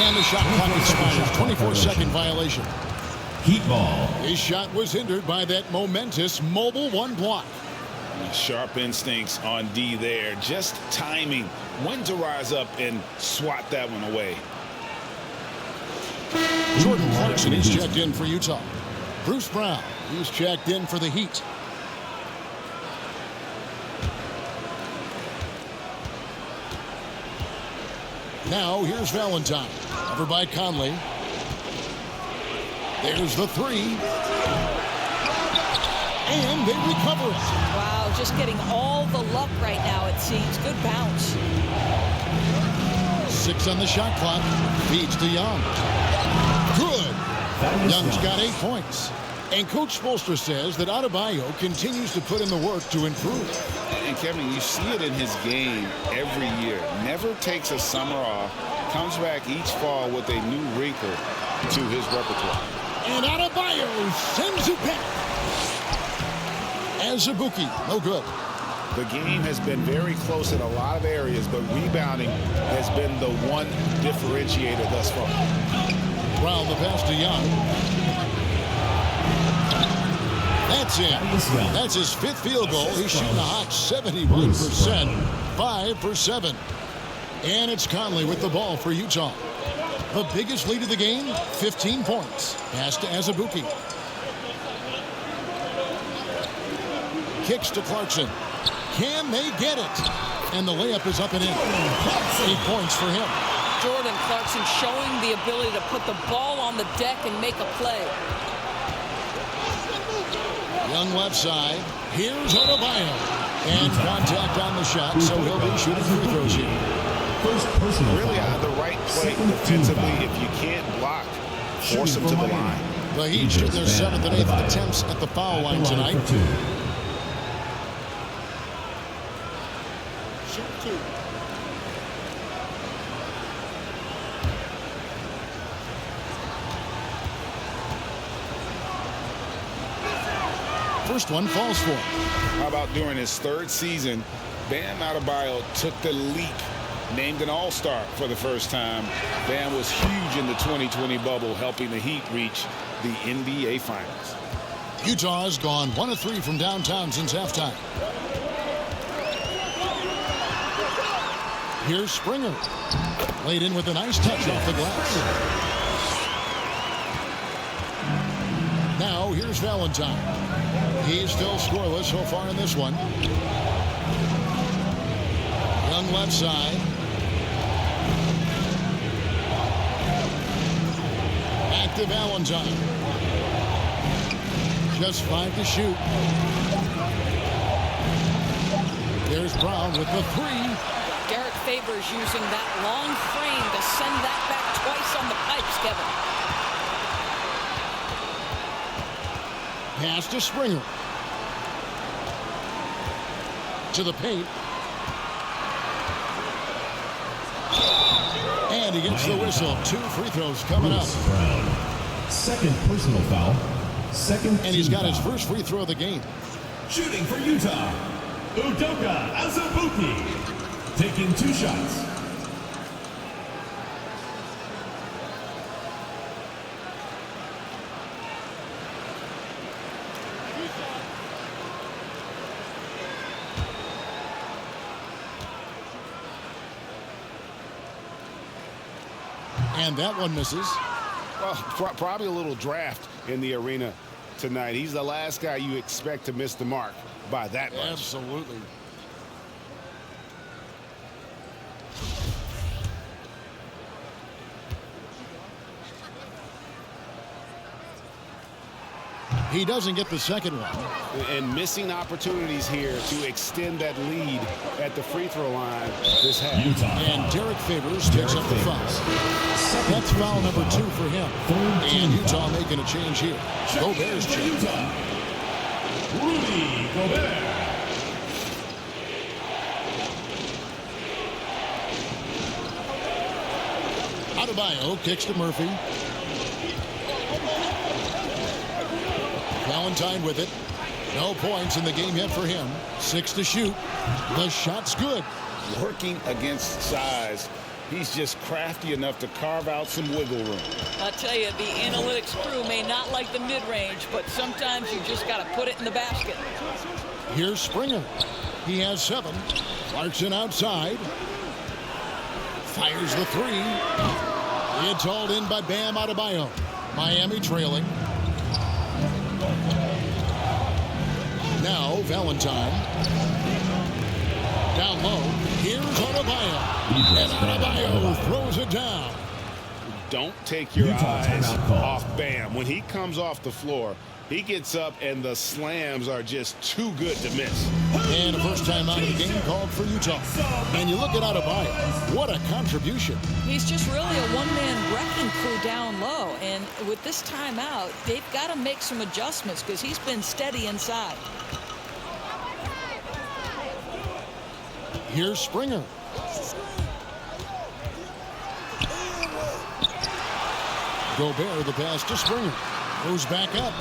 and the shot clock expires. 24-second violation. Heat ball. His shot was hindered by that momentous mobile 1 block. Sharp instincts on D there. Just timing when to rise up and swat that one away. Jordan Clarkson is checked in for Utah. Bruce Brown, he's checked in for the Heat. Now here's Valentine. Over by Conley. There's the 3. And they recover it. Wow, just getting all the luck right now, it seems. Good bounce. 6 on the shot clock. Feeds to Young. Good. Young's got 8 points. And Coach Spoelstra says that Adebayo continues to put in the work to improve. And Kevin, you see it in his game every year. Never takes a summer off. Comes back each fall with a new wrinkle to his repertoire. And Adebayo sends it back. Azubuike, no good. The game has been very close in a lot of areas, but rebounding has been the one differentiator thus far. Brown, the pass to Young. That's it. That's his 5th field goal. He's shooting a hot 71%. 5 for 7. And it's Conley with the ball for Utah. The biggest lead of the game, 15 points. Pass to Azubuike. Kicks to Clarkson. Can they get it? And the layup is up and in. 8 points for him. Jordan Clarkson showing the ability to put the ball on the deck and make a play. Young left side. Here's Adebayo. And contact on the shot, so he'll be shooting free throws here. Really on the right play defensively. If you can't block, force him to the line. The Heat shoot their 7th and 8th attempts at the foul line tonight. First one falls for him. How about during his 3rd season, Bam Adebayo took the leap, named an all-star for the first time. Bam was huge in the 2020 bubble, helping the Heat reach the NBA Finals. Utah has gone 1 of 3 from downtown since halftime. Here's Springer. Laid in with a nice touch off the glass. Now here's Valentine. He's still scoreless so far in this one. Young left side. Back to Valentine. Just 5 to shoot. There's Brown with the 3. Derek Favors using that long frame to send that back twice on the pipes, Kevin. Pass to Springer. To the paint. And he gets the whistle. 2 free throws coming up. Brown. Second personal foul. Second. And he's got his foul. first free throw of the game. Shooting for Utah, Udoka Azubuike. Taking 2 shots. And that one misses. Well, probably a little draft in the arena tonight. He's the last guy you expect to miss the mark by that much. Absolutely. He doesn't get the second one. And missing opportunities here to extend that lead at the free throw line this half. And Derek Favors picks up the foul. That's foul number 2 for him. And Utah making a change here. Gobert's change. Rudy Gobert. Adebayo kicks to Murphy. Valentine with it. No points in the game yet for him. 6 to shoot. The shot's good. Working against size. He's just crafty enough to carve out some wiggle room. I'll tell you, the analytics crew may not like the mid-range, but sometimes you just got to put it in the basket. Here's Springer. He has 7. Clarkson outside. Fires the 3. It's hauled in by Bam Adebayo. Miami trailing. Now Valentine. Down low. Here's Adebayo. And Adebayo throws it down. Don't take your eyes off Bam. When he comes off the floor, he gets up and the slams are just too good to miss. And a first time out of the game called for Utah. And you look at Adebayo. What a contribution. He's just really a one-man wrecking crew down low. And with this timeout, they've got to make some adjustments because he's been steady inside. Here's Springer. Gobert, the pass to Springer. Goes back up.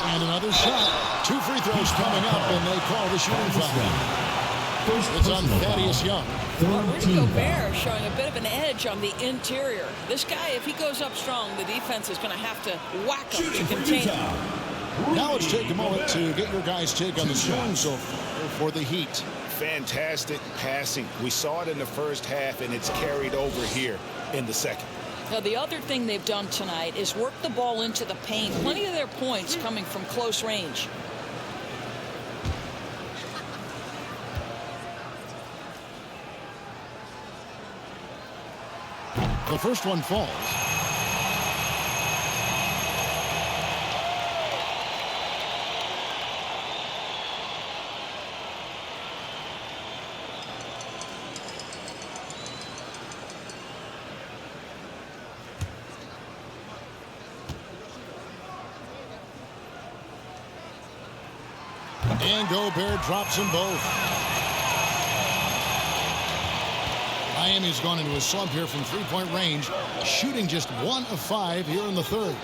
And another shot. 2 free throws coming up, and they call the shooting foul. It's on Thaddeus Young. Rudy Gobert showing a bit of an edge on the interior. This guy, if he goes up strong, the defense is going to have to whack him to contain him. Now let's take a moment to get your guys' take on the scoring so far for the Heat. Fantastic passing. We saw it in the first half, and it's carried over here in the second. Now, the other thing they've done tonight is work the ball into the paint. Plenty of their points coming from close range. The first one falls. And Gobert drops them both. Miami's gone into a slump here from three-point range, shooting just 1 of 5 here in the third.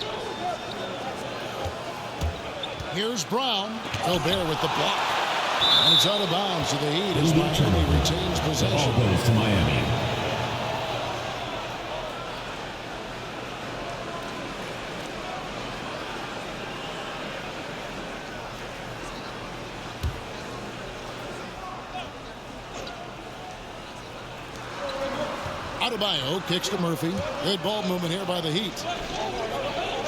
Here's Brown. Gobert with the block. And it's out of bounds to the Heat as Miami retains possession. Ball goes to Miami. Adebayo kicks to Murphy. Good ball movement here by the Heat.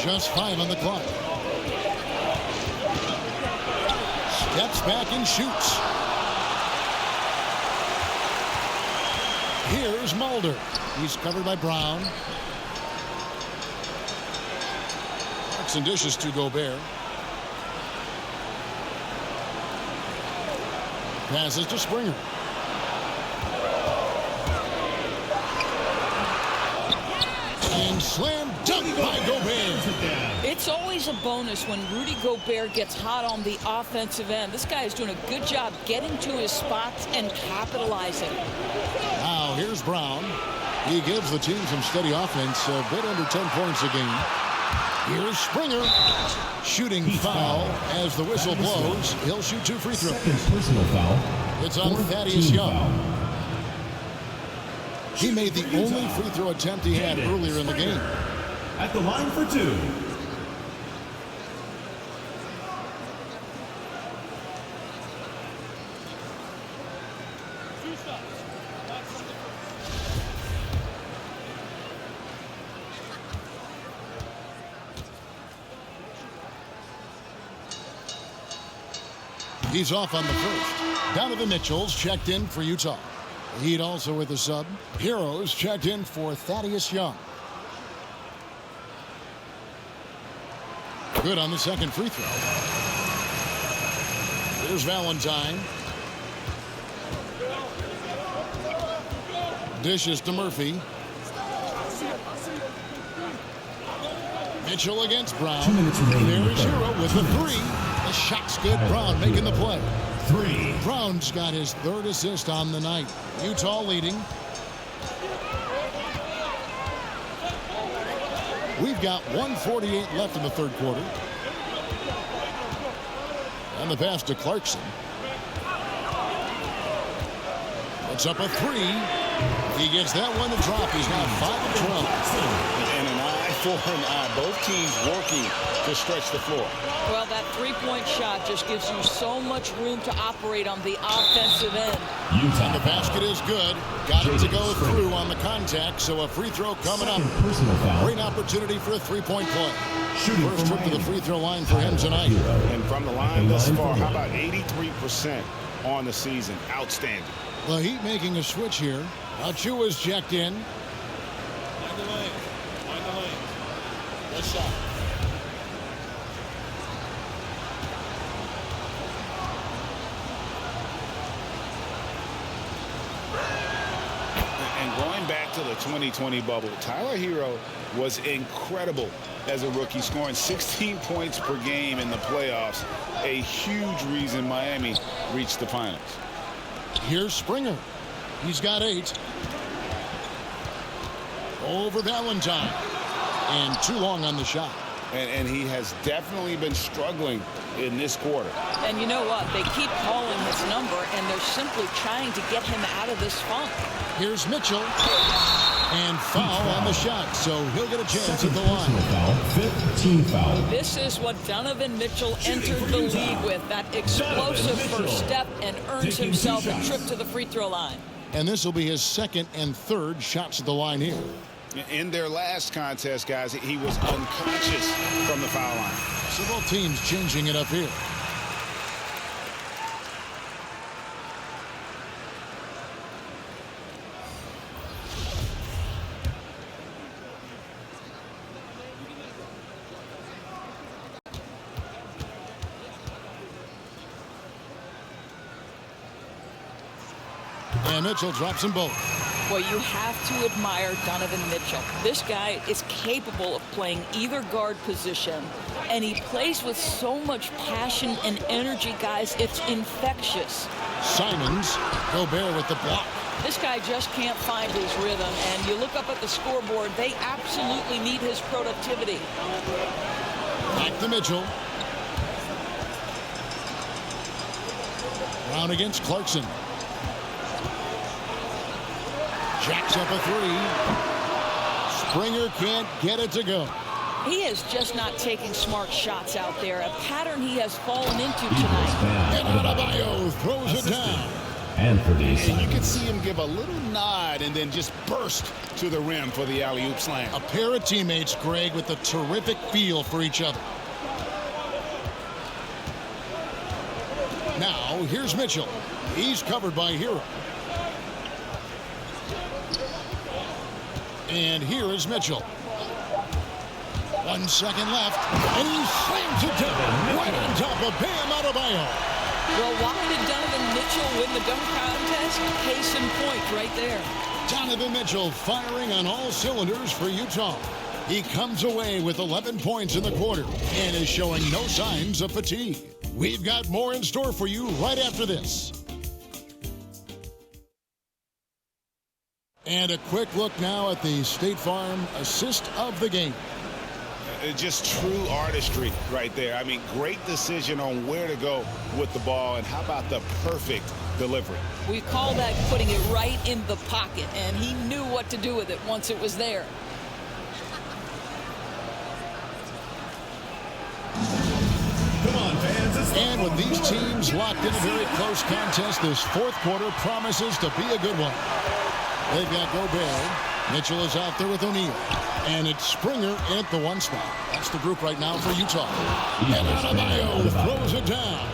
Just 5 on the clock. Steps back and shoots. Here's Mulder. He's covered by Brown. Marks and dishes to Gobert. Passes to Springer. And slam dunk by Gobert. It's always a bonus when Rudy Gobert gets hot on the offensive end. This guy is doing a good job getting to his spots and capitalizing. Now here's Brown. He gives the team some steady offense, a bit under 10 points a game. Here's Springer. Shooting foul as the whistle blows. He'll shoot 2 free throws. Second personal foul. It's on Thaddeus Young. He made the only free throw attempt he had earlier in the game. At the line for 2. He's off on the first. Donovan Mitchell's checked in for Utah. Heat also with a sub. Heroes checked in for Thaddeus Young. Good on the second free throw. Here's Valentine. Dishes to Murphy. Mitchell against Brown. 2 minutes remaining. There's Hero with the 3. The shot's good. Brown making the play. 3. Brown's got his 3rd assist on the night. Utah leading. We've got 1:48 left in the 3rd quarter. And the pass to Clarkson. It's up a 3. He gets that one to drop. He's now 5 of 12. And an eye for an eye. Both teams working to stretch the floor. Well, that 3-point shot just gives you so much room to operate on the offensive end. And the basket is good. Got it to go through on the contact, so a free throw coming up. Personal foul. Great opportunity for a 3-point play. Shooting First from trip to the Miami. free throw line for him tonight. And from the line thus far, how about 83% on the season? Outstanding. The Heat making a switch here. Achua's checked in. Find the lane. Find the lane. Good shot. And going back to the 2020 bubble, Tyler Hero was incredible as a rookie, scoring 16 points per game in the playoffs. A huge reason Miami reached the finals. Here's Springer. He's got 8. Over Valentine. And too long on the shot. And he has definitely been struggling in this quarter. And you know what? They keep calling his number, and they're simply trying to get him out of this funk. Here's Mitchell. And foul on the shot, so he'll get a chance at the line. Foul. 5th team foul. This is what Donovan Mitchell entered the league with, that explosive first step, and earns himself a trip to the free throw line. And this will be his 2nd and 3rd shots at the line here. In their last contest, guys, he was unconscious from the foul line. So both teams changing it up here. And Mitchell drops them both. Well, you have to admire Donovan Mitchell. This guy is capable of playing either guard position, and he plays with so much passion and energy, guys. It's infectious. Simons, Gobert with the block. This guy just can't find his rhythm, and you look up at the scoreboard, they absolutely need his productivity. Back to Mitchell. Brown against Clarkson. Jacks up a 3. Springer can't get it to go. He is just not taking smart shots out there, a pattern he has fallen into tonight. And Adebayo throws it down. Anthony And Simons. you can see him give a little nod and then just burst to the rim for the alley-oop slam. A pair of teammates, Greg, with a terrific feel for each other. Now, here's Mitchell. He's covered by Hero. And here is Mitchell. 1 second left. And he slams it down right on top of Bam Adebayo. Well, why did Donovan Mitchell win the dunk contest? Case in point right there. Donovan Mitchell firing on all cylinders for Utah. He comes away with 11 points in the quarter and is showing no signs of fatigue. We've got more in store for you right after this. And a quick look now at the State Farm assist of the game. Just true artistry right there. I mean, great decision on where to go with the ball, and how about the perfect delivery? We call that putting it right in the pocket, and he knew what to do with it once it was there. Come on, fans. And with these teams locked in a very close contest, this fourth quarter promises to be a good one. They've got Gobert. Mitchell is out there with O'Neal. And it's Springer at the 1 spot. That's the group right now for Utah. And Adebayo throws it down.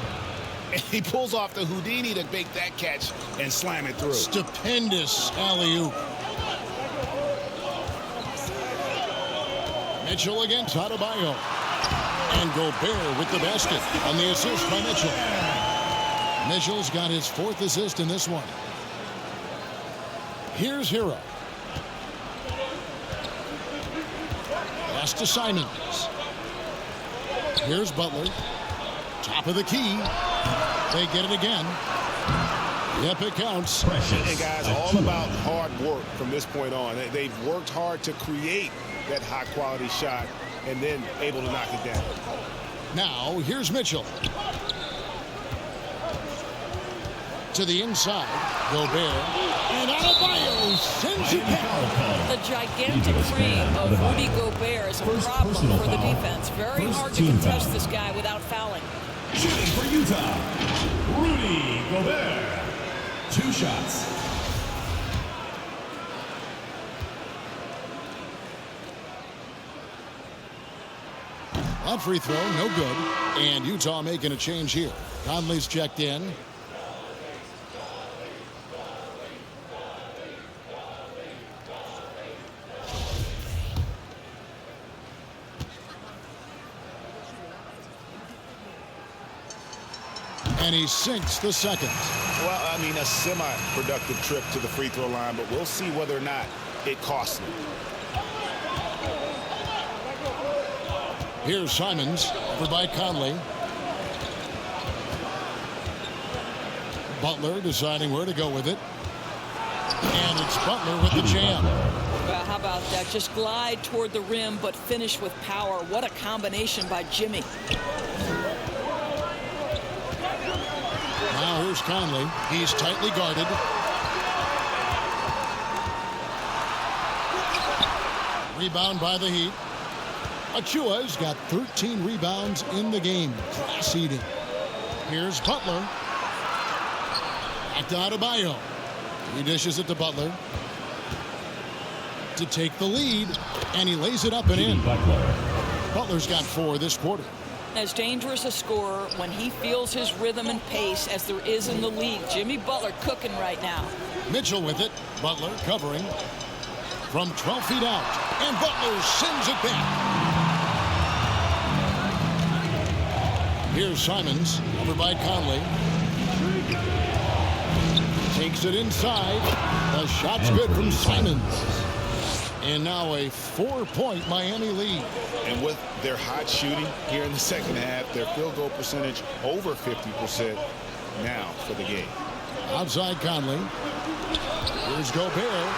And he pulls off the Houdini to make that catch and slam it through. Stupendous alley-oop. Mitchell against Adebayo. And Gobert with the basket on the assist by Mitchell. Mitchell's got his 4th assist in this one. Here's Hero. Pass to Simons. Here's Butler. Top of the key. They get it again. Yep, it counts. And guys, all about hard work from this point on. They've worked hard to create that high-quality shot and then able to knock it down. Now, here's Mitchell. To the inside. Gobert. And Adebayo sends it down. The gigantic frame of Rudy Gobert is a problem for the defense. Very hard to contest this guy without fouling. Shooting for Utah, Rudy Gobert. 2 shots. That free throw, no good. And Utah making a change here. Conley's checked in. And he sinks the second. Well, I mean, a semi-productive trip to the free throw line, but we'll see whether or not it costs him. Here's Simons, over by Conley. Butler deciding where to go with it. And it's Butler with the jam. Well, how about that? Just glide toward the rim, but finish with power. What a combination by Jimmy. Now here's Conley. He's tightly guarded. Rebound by the Heat. Achua's got 13 rebounds in the game. Class eating. Here's Butler. Back to Adebayo. He dishes it to Butler to take the lead, and he lays it up and in. Butler's got 4 this quarter. As dangerous a scorer when he feels his rhythm and pace as there is in the league. Jimmy Butler cooking right now. Mitchell with it. Butler covering from 12 feet out. And Butler sends it back. Here's Simons, over by Conley. Takes it inside. The shot's good from Simons. And now a 4-point Miami lead. And with their hot shooting here in the second half, their field goal percentage over 50% now for the game. Outside Conley. Here's Gobert.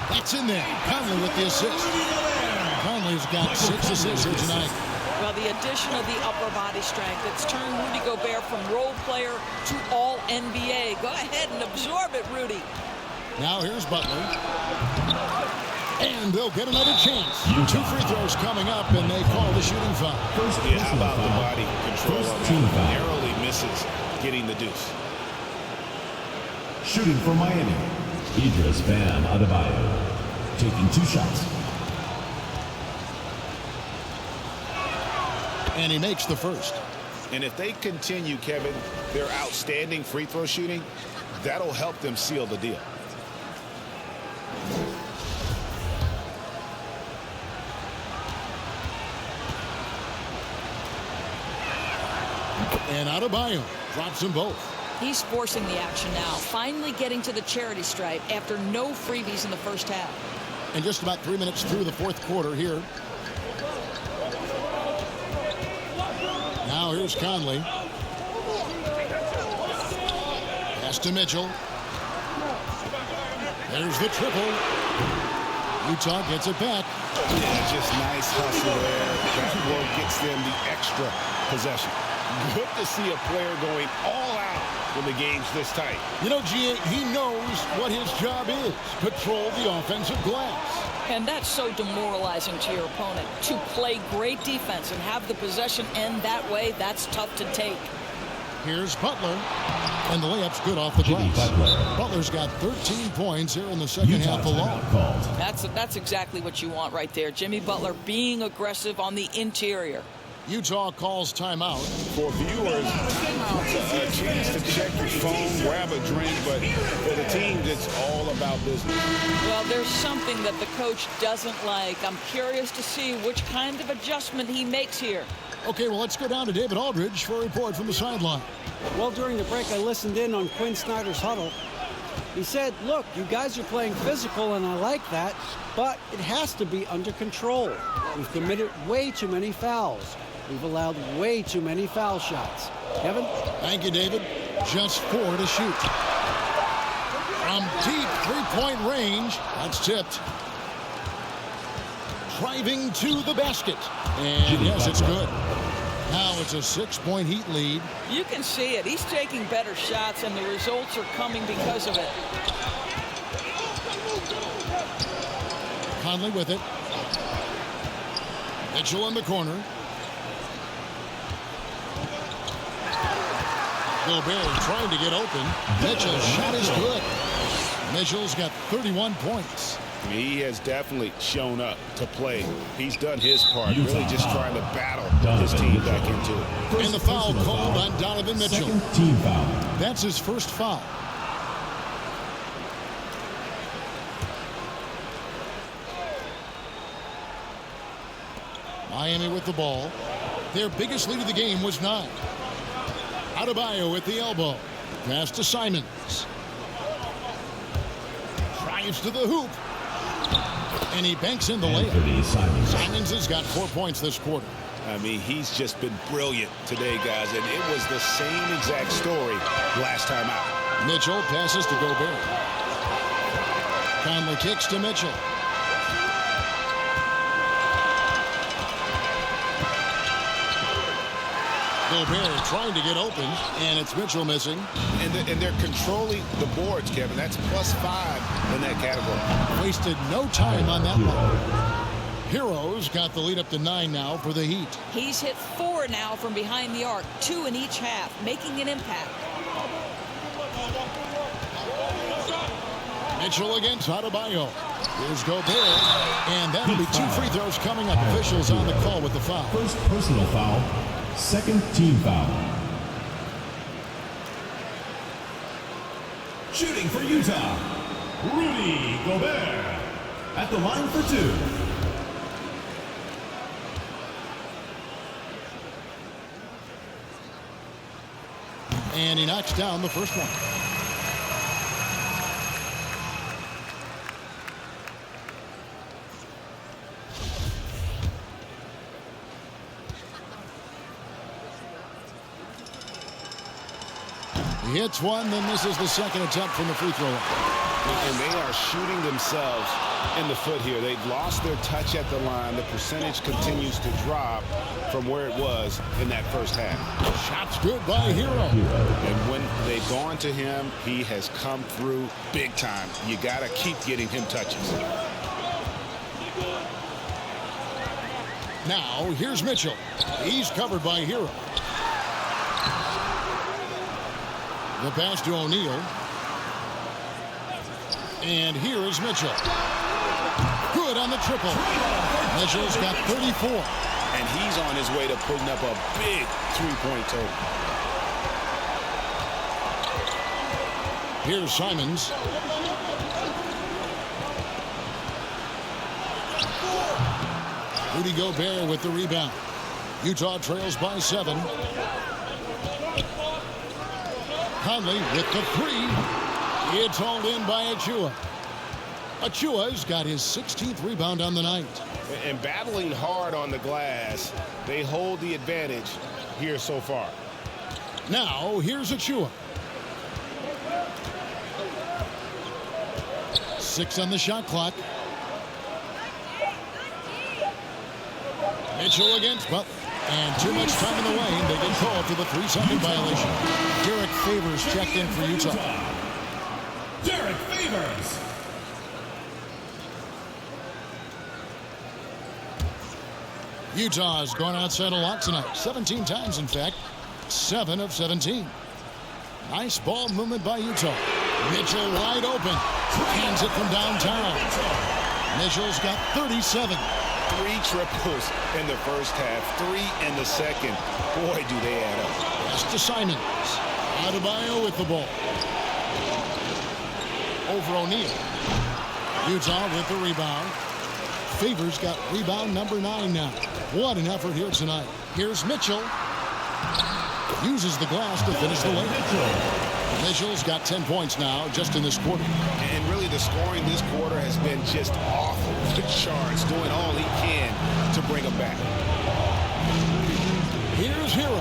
That's in there. Conley with the assist. Conley's got 6 assists here tonight. Well, the addition of the upper body strength, it's turned Rudy Gobert from role player to all-NBA. Go ahead and absorb it, Rudy. Now here's Butler. And they'll get another chance. 2 free throws coming up, and they call the shooting foul. Yeah, how about the body control? Narrowly misses getting the deuce. Shooting for Miami, Idris Bam Adebayo. Taking 2 shots. And he makes the first. And if they continue, Kevin, their outstanding free throw shooting, that'll help them seal the deal. And Adebayo drops them both. He's forcing the action now, finally getting to the charity stripe after no freebies in the first half. And just about 3 minutes through the fourth quarter here. Now here's Conley. Pass to Mitchell. There's the triple. Utah gets it back. Yeah, just nice hustle there. That work gets them the extra possession. Good to see a player going all out when the game's this tight. You know, G.A., he knows what his job is. Patrol the offensive glass. And that's so demoralizing to your opponent. To play great defense and have the possession end that way, that's tough to take. Here's Butler. And the layup's good off the glass. Butler's got 13 points here in the second half alone. That's exactly what you want right there. Jimmy Butler being aggressive on the interior. Utah calls timeout. For viewers, a chance to check your phone, grab a drink, but for the team, it's all about business. Well, there's something that the coach doesn't like. I'm curious to see which kind of adjustment he makes here. Okay, well, let's go down to David Aldridge for a report from the sideline. Well, during the break, I listened in on Quinn Snyder's huddle. He said, look, you guys are playing physical, and I like that, but it has to be under control. We've committed way too many fouls. We've allowed way too many foul shots. Kevin? Thank you, David. Just 4 to shoot. From deep three-point range, that's tipped. Driving to the basket. And yes, it's good. Now it's a 6-point Heat lead. You can see it. He's taking better shots, and the results are coming because of it. Conley with it. Mitchell in the corner. Gobert trying to get open. Mitchell's shot is good. Mitchell's got 31 points. He has definitely shown up to play. He's done his part, really just trying to battle his team back into it. And the foul called on Donovan Mitchell. Second team foul. That's his first foul. Miami with the ball. Their biggest lead of the game was 9. Adebayo with the elbow. Pass to Simons. Drives to the hoop. And he banks in the layup. Simons has got 4 points this quarter. I mean, he's just been brilliant today, guys, and it was the same exact story last time out. Mitchell passes to Gobert. Conley kicks to Mitchell. Gobert trying to get open, and it's Mitchell missing. And they're controlling the boards, Kevin. That's +5 in that category. Wasted no time on that one. Heroes got the lead up to 9 now for the Heat. He's hit 4 now from behind the arc, 2 in each half, making an impact. Mitchell against Adebayo. Here's Gobert, and that'll be 2 free throws coming up. Officials on the call with the foul. First personal foul. Second team foul. Shooting for Utah, Rudy Gobert at the line for 2. And he knocks down the first one. He hits one, then misses the second attempt from the free throw line. And they are shooting themselves in the foot here. They've lost their touch at the line. The percentage continues to drop from where it was in that first half. Shot's good by Hero. And when they've gone to him, he has come through big time. You got to keep getting him touches. Now, here's Mitchell. He's covered by Hero. The pass to O'Neal. And here is Mitchell. Good on the triple. Mitchell's got 34. And he's on his way to putting up a big three-point total. Here's Simons. Rudy Gobert with the rebound. Utah trails by 7. Conley with the 3. It's hauled in by Achua. Achua's got his 16th rebound on the night. And battling hard on the glass, they hold the advantage here so far. Now, here's Achua. 6 on the shot clock. Mitchell against Butler. And too much time in the lane. They get called for the 3-second violation. Derek Favors checked in for Utah. Derek Favors. Utah has gone outside a lot tonight. 17 times, in fact. 7 of 17. Nice ball movement by Utah. Mitchell wide open. Hands it from downtown. Mitchell's got 37. 3 triples in the first half, 3 in the second. Boy, do they add up. Pass to Simons. Adebayo with the ball. Over O'Neal. Utah with the rebound. Favors got rebound number 9 now. What an effort here tonight. Here's Mitchell. Uses the glass to finish the layup. Mitchell's got 10 points now just in this quarter. And really the scoring this quarter has been just off the charts, doing all he can to bring them back. Here's Hero.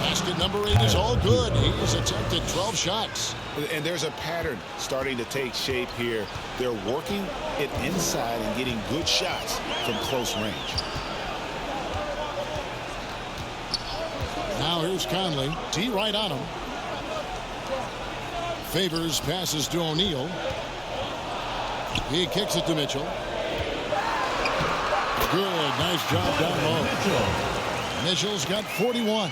Basket number 8 is all good. He's attempted 12 shots. And there's a pattern starting to take shape here. They're working it inside and getting good shots from close range. Now here's Conley. T right on him. Favors passes to O'Neal. He kicks it to Mitchell. Good. Nice job down low. Mitchell's got 41.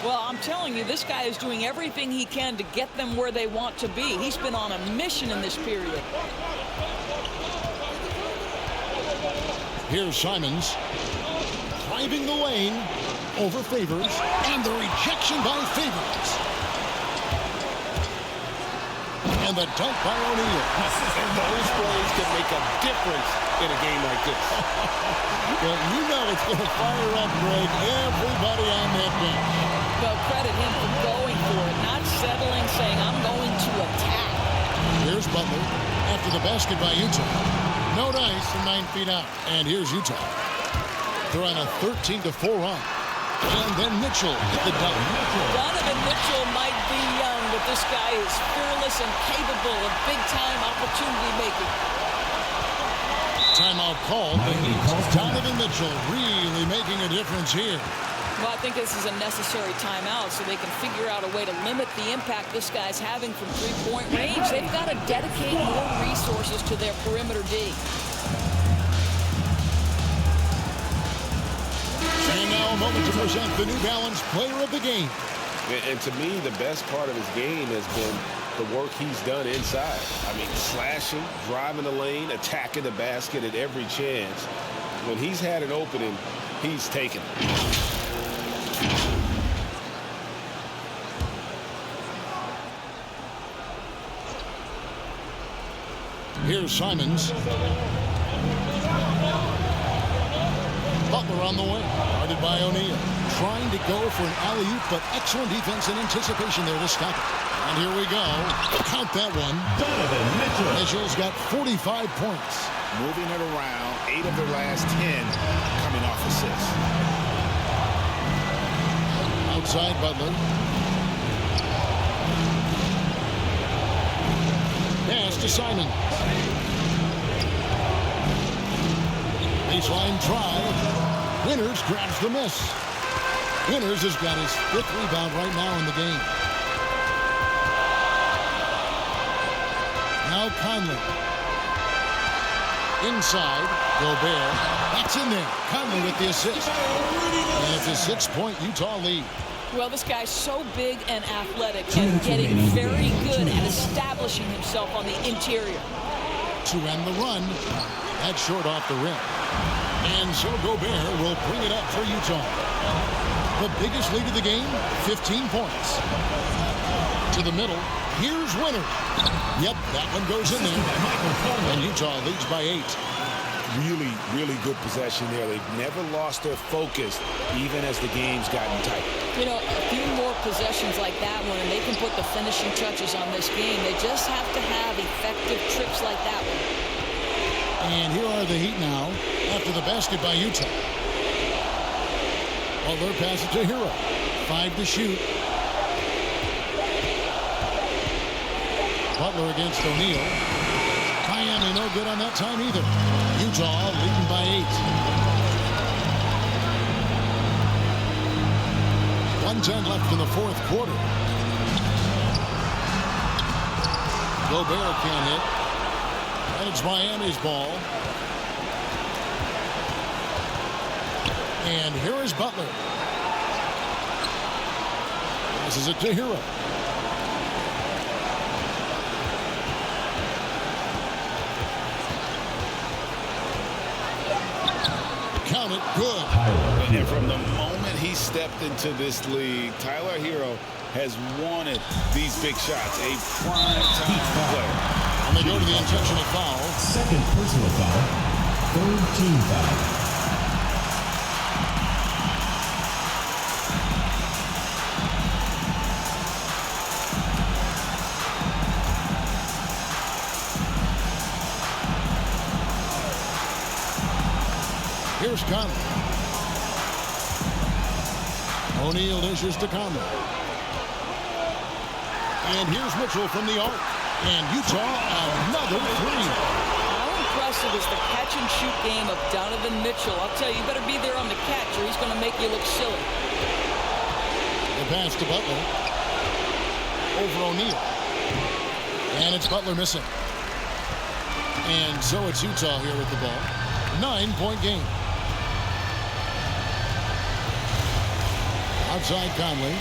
Well, I'm telling you, this guy is doing everything he can to get them where they want to be. He's been on a mission in this period. Here's Simons. Driving the lane over Favors. And the rejection by Favors. And the dunk by O'Neal. And those plays can make a difference in a game like this. Well, you know it's going to fire up, Greg, everybody on that bench. Well, credit him for going for it, not settling, saying, I'm going to attack. Here's Butler after the basket by Utah. No dice from 9 feet out. And here's Utah. They're on a 13-4 run. And then Mitchell at the dunk. Donovan Mitchell might be young, but this guy is fearless and capable of big-time opportunity making. Timeout called. Donovan Mitchell really making a difference here. Well, I think this is a necessary timeout so they can figure out a way to limit the impact this guy's having from three-point range. They've got to dedicate more resources to their perimeter D. And now a moment to present the New Balance Player of the Game. And to me, the best part of his game has been the work he's done inside. I mean, slashing, driving the lane, attacking the basket at every chance. When he's had an opening, he's taken it. Here's Simons. Butler on the wing, guarded by O'Neal. Trying to go for an alley-oop, but excellent defense and anticipation there to stop it. And here we go. Count that one. Donovan Mitchell. Mitchell's got 45 points. Moving it around, 8 of their last 10 coming off assists. Outside Butler. Pass to Simon. Baseline drive. Winters grabs the miss. Winters has got his 5th rebound right now in the game. Now Conley. Inside, Gobert. That's in there. Conley with the assist. And it's a 6-point Utah lead. Well, this guy's so big and athletic and getting very good at establishing himself on the interior. to end the run. That's short off the rim. And so Gobert will bring it up for Utah. The biggest lead of the game, 15 points. To the middle. Here's Winner. Yep, that one goes in there. And Utah leads by 8. Really, really good possession there. They've never lost their focus, even as the game's gotten tight. You know, a few more possessions like that one, and they can put the finishing touches on this game. They just have to have effective trips like that one. And here are the Heat now after the basket by Utah. Butler passes to Hero. 5 to shoot. Butler against O'Neal. Miami no good on that time either. Utah leading by 8. 1:10 left in the fourth quarter. Gobert can't hit. And it's Miami's ball. And here is Butler. This is it to Hero. Count it, good. And from the moment he stepped into this league, Tyler Hero has wanted these big shots. A prime time player. And they go to the intentional foul. Second personal foul. Third team foul. Here's Conley. O'Neal dishes to Conley. And here's Mitchell from the arc. And Utah, another 3. How impressive is the catch-and-shoot game of Donovan Mitchell? I'll tell you, you better be there on the catch or he's going to make you look silly. The pass to Butler. Over O'Neal. And it's Butler missing. And so it's Utah here with the ball. 9-point game. Outside Conley.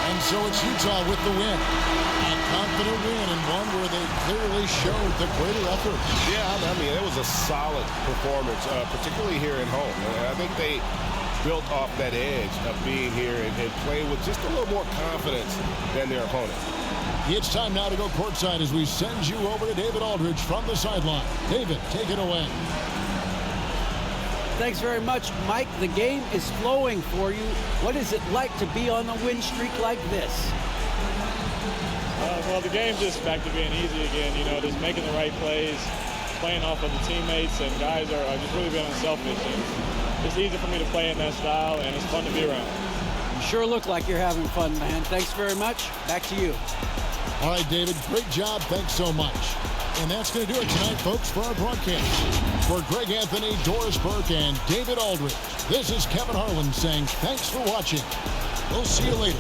And so it's Utah with the win. A confident win and one where they clearly showed the greater effort. Yeah, I mean, it was a solid performance, particularly here at home. I think they built off that edge of being here and playing with just a little more confidence than their opponent. It's time now to go courtside as we send you over to David Aldridge from the sideline. David, take it away. Thanks very much, Mike. The game is flowing for you. What is it like to be on a win streak like this? Well, the game's just back to being easy again, you know, just making the right plays, playing off of the teammates, and guys are just really being unselfish. And it's easy for me to play in that style, and it's fun to be around. You sure look like you're having fun, man. Thanks very much. Back to you. All right, David, great job. Thanks so much. And that's going to do it tonight, folks, for our broadcast. For Greg Anthony, Doris Burke, and David Aldridge, this is Kevin Harlan saying thanks for watching. We'll see you later.